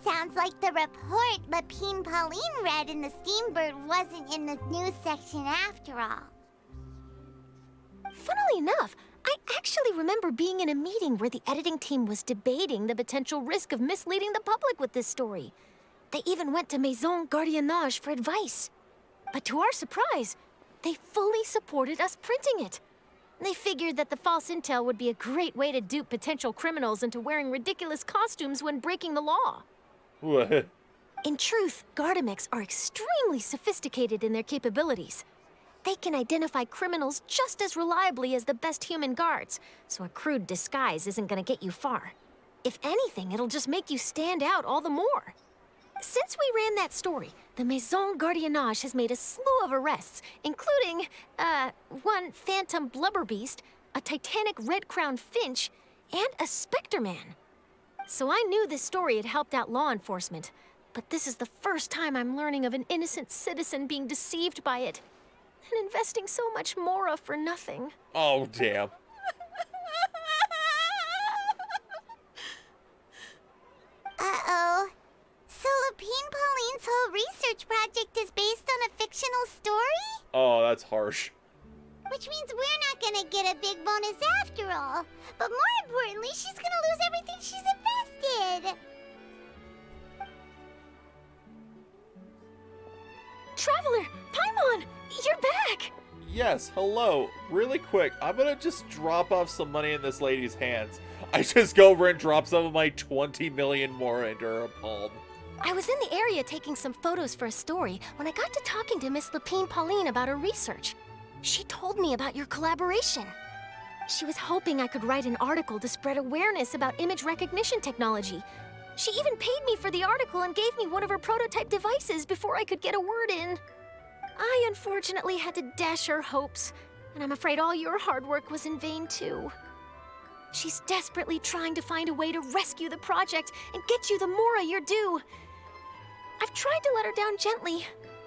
Sounds like the report Lapine Pauline read in the Steambird wasn't in the news section after all. Funnily enough, I actually remember being in a meeting where the editing team was debating the potential risk of misleading the public with this story. They even went to Maison Gardiennage for advice. But to our surprise, they fully supported us printing it. They figured that the false intel would be a great way to dupe potential criminals into wearing ridiculous costumes when breaking the law. What? In truth, Gardamex are extremely sophisticated in their capabilities. They can identify criminals just as reliably as the best human guards, so a crude disguise isn't gonna get you far. If anything, it'll just make you stand out all the more. Since we ran that story, the Maison Gardiennage has made a slew of arrests, including, one phantom blubber beast, a titanic red-crowned finch, and a specter man. So I knew this story had helped out law enforcement, but this is the first time I'm learning of an innocent citizen being deceived by it. And investing so much mora for nothing. Oh, damn. Uh-oh. So Lapine Pauline's whole research project is based on a fictional story? Oh, that's harsh. Which means we're not gonna get a big bonus after all. But more importantly, she's gonna lose everything she's invested. Traveler, Paimon, you're back! Yes, hello. Really quick, I'm gonna just drop off some money in this lady's hands. I just go over and drop some of my 20 million more into her palm. I was in the area taking some photos for a story when I got to talking to Miss Lapine Pauline about her research. She told me about your collaboration. She was hoping I could write an article to spread awareness about image recognition technology. She even paid me for the article and gave me one of her prototype devices before I could get a word in. I unfortunately had to dash her hopes, and I'm afraid all your hard work was in vain too. She's desperately trying to find a way to rescue the project and get you the mora you're due. I've tried to let her down gently,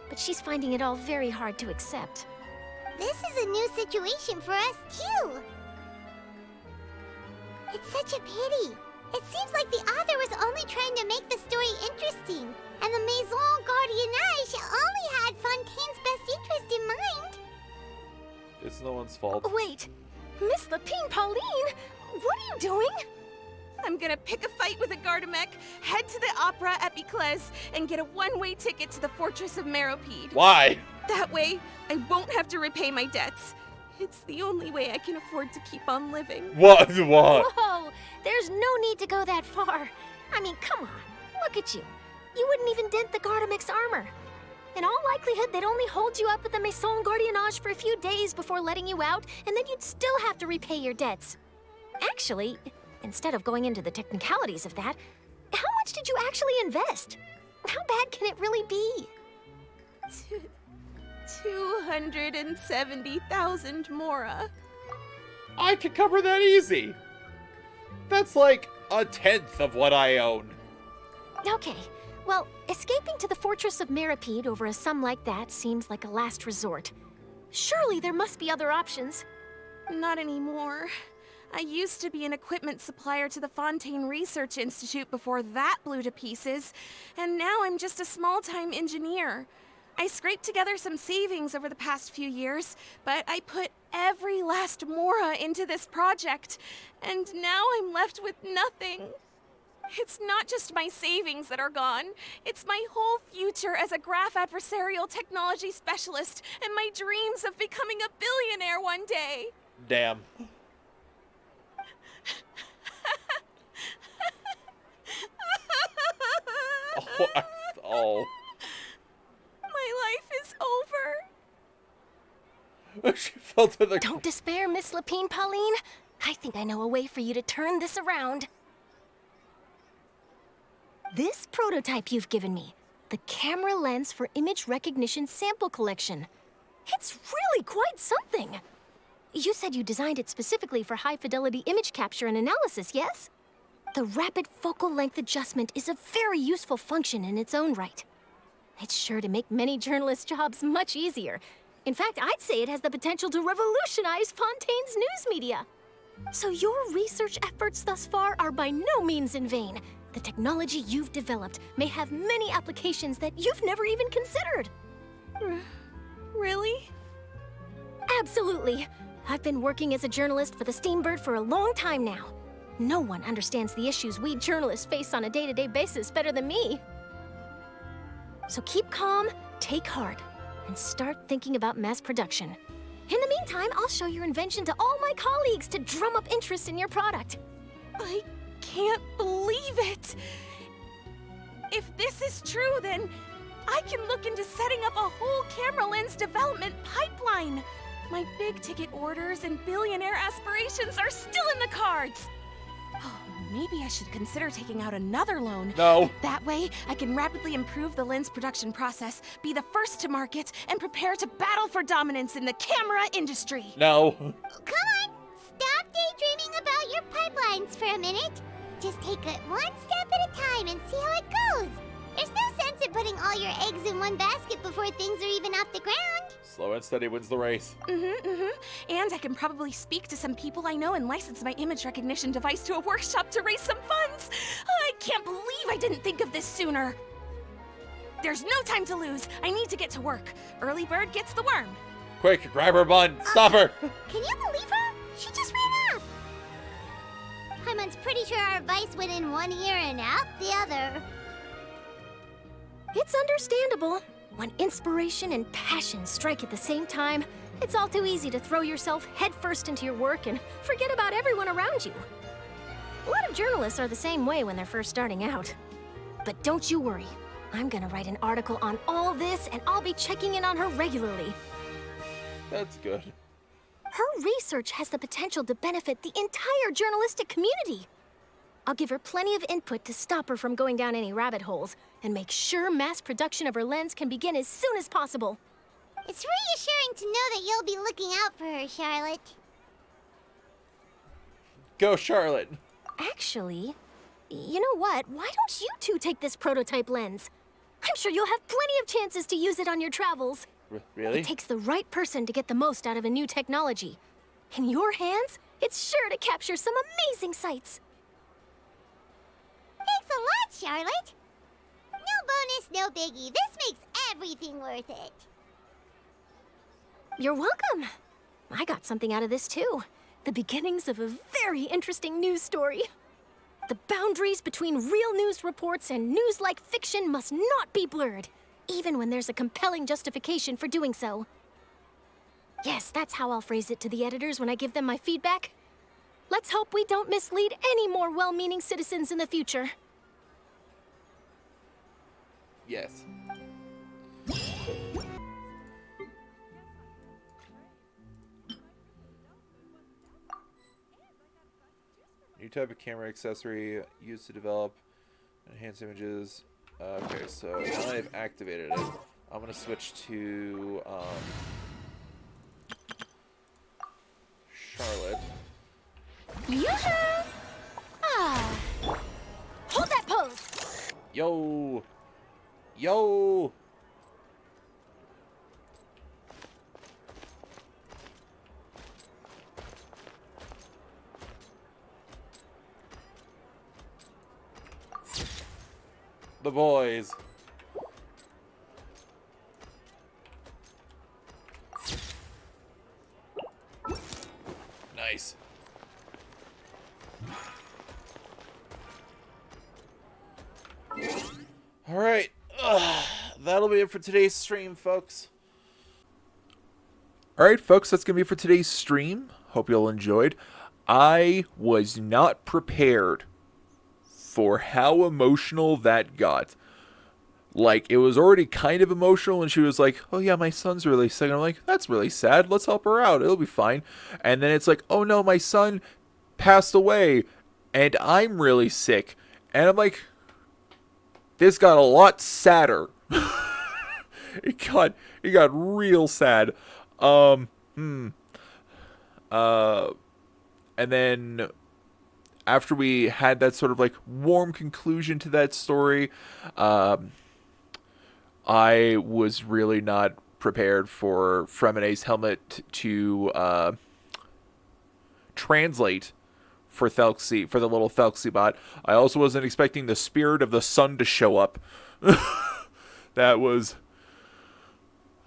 but she's finding it all very hard to accept. This is a new situation for us, too. It's such a pity. It seems like the author was only trying to make the story interesting, and the Maison Gardiennage only had Fontaine's best interest in mind. It's no one's fault. Wait, Miss Lapine Pauline, what are you doing? I'm gonna pick a fight with a Gardamek, head to the opera at Biclez, and get a one-way ticket to the Fortress of Meropide. Why? That way, I won't have to repay my debts. It's the only way I can afford to keep on living. What? Whoa, there's no need to go that far. I mean, come on, look at you. You wouldn't even dent the Gardamek's armor. In all likelihood, they'd only hold you up at the Maison Gardiennage for a few days before letting you out, and then you'd still have to repay your debts. Actually, instead of going into the technicalities of that, how much did you actually invest? How bad can it really be? 270,000 mora. I could cover that easy. That's like a tenth of what I own. Okay, well, escaping to the Fortress of Meropide over a sum like that seems like a last resort. Surely there must be other options. Not anymore. I used to be an equipment supplier to the Fontaine Research Institute before that blew to pieces, and now I'm just a small-time engineer. I scraped together some savings over the past few years, but I put every last mora into this project, and now I'm left with nothing. It's not just my savings that are gone. It's my whole future as a graph adversarial technology specialist and my dreams of becoming a billionaire one day. Damn. Oh. My life is over. She fell to the... Don't despair, Miss Lapine Pauline. I think I know a way for you to turn this around. This prototype you've given me, the camera lens for image recognition sample collection. It's really quite something. You said you designed it specifically for high-fidelity image capture and analysis, yes? The rapid focal length adjustment is a very useful function in its own right. It's sure to make many journalists' jobs much easier. In fact, I'd say it has the potential to revolutionize Fontaine's news media. So your research efforts thus far are by no means in vain. The technology you've developed may have many applications that you've never even considered. Really? Absolutely. I've been working as a journalist for the Steambird for a long time now. No one understands the issues we journalists face on a day-to-day basis better than me. So keep calm, take heart, and start thinking about mass production. In the meantime, I'll show your invention to all my colleagues to drum up interest in your product. I can't believe it! If this is true, then I can look into setting up a whole camera lens development pipeline. My big-ticket orders and billionaire aspirations are still in the cards. Oh, maybe I should consider taking out another loan. No. That way, I can rapidly improve the lens production process, be the first to market, and prepare to battle for dominance in the camera industry. No. Come on, stop daydreaming about your pipelines for a minute. Just take it one step at a time and see how it goes. There's no sense in putting all your eggs in one basket before things are even off the ground. Slow and steady wins the race. And I can probably speak to some people I know and license my image recognition device to a workshop to raise some funds. I can't believe I didn't think of this sooner. There's no time to lose. I need to get to work. Early bird gets the worm. Quick, grab her bun. Stop her. Can you believe her? She just ran off. Paimon's pretty sure our advice went in one ear and out the other. It's understandable. When inspiration and passion strike at the same time, it's all too easy to throw yourself headfirst into your work and forget about everyone around you. A lot of journalists are the same way when they're first starting out. But don't you worry. I'm gonna write an article on all this, and I'll be checking in on her regularly. That's good. Her research has the potential to benefit the entire journalistic community. I'll give her plenty of input to stop her from going down any rabbit holes, and make sure mass production of her lens can begin as soon as possible. It's reassuring to know that you'll be looking out for her, Charlotte. Go, Charlotte. Actually, you know what? Why don't you two take this prototype lens? I'm sure you'll have plenty of chances to use it on your travels. Really? It takes the right person to get the most out of a new technology. In your hands, it's sure to capture some amazing sights. Thanks a lot, Charlotte. No bonus, no biggie. This makes everything worth it. You're welcome. I got something out of this too. The beginnings of a very interesting news story. The boundaries between real news reports and news-like fiction must not be blurred, even when there's a compelling justification for doing so. Yes, that's how I'll phrase it to the editors when I give them my feedback. Let's hope we don't mislead any more well-meaning citizens in the future. Yes. New type of camera accessory used to develop enhanced images. Okay, so now I've activated it. I'm gonna switch to Charlotte. Yeah! Ah! Hold that pose! Yo! Yo! The boys. Nice. All right. That'll be it for today's stream, folks. All right, folks, that's going to be it for today's stream. Hope you all enjoyed. I was not prepared for how emotional that got. Like, it was already kind of emotional when she was like, oh yeah, my son's really sick. And I'm like, that's really sad. Let's help her out. It'll be fine. And then it's like, oh no, my son passed away and I'm really sick. And I'm like, this got a lot sadder. It got real sad. And then after we had that sort of like warm conclusion to that story, I was really not prepared for Freminet's helmet to translate for Thelxie, for the little Thelxie bot. I also wasn't expecting the spirit of the sun to show up. That was...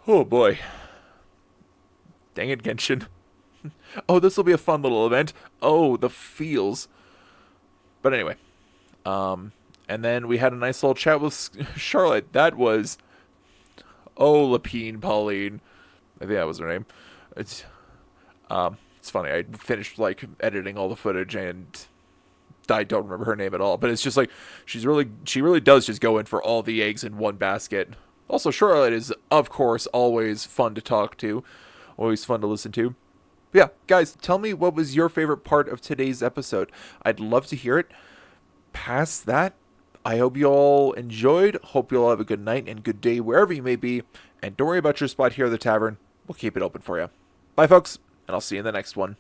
oh boy. Dang it, Genshin. Oh, this will be a fun little event. Oh, the feels. But anyway. And then we had a nice little chat with Charlotte. That was... oh, Lapine Pauline. I think that was her name. It's funny. I finished, like, editing all the footage, and I don't remember her name at all. But it's just, like, she really does just go in for all the eggs in one basket. Also, Charlotte is, of course, always fun to talk to. Always fun to listen to. But yeah, guys, tell me what was your favorite part of today's episode. I'd love to hear it. Past that, I hope you all enjoyed. Hope you all have a good night and good day wherever you may be. And don't worry about your spot here at the tavern. We'll keep it open for you. Bye, folks, and I'll see you in the next one.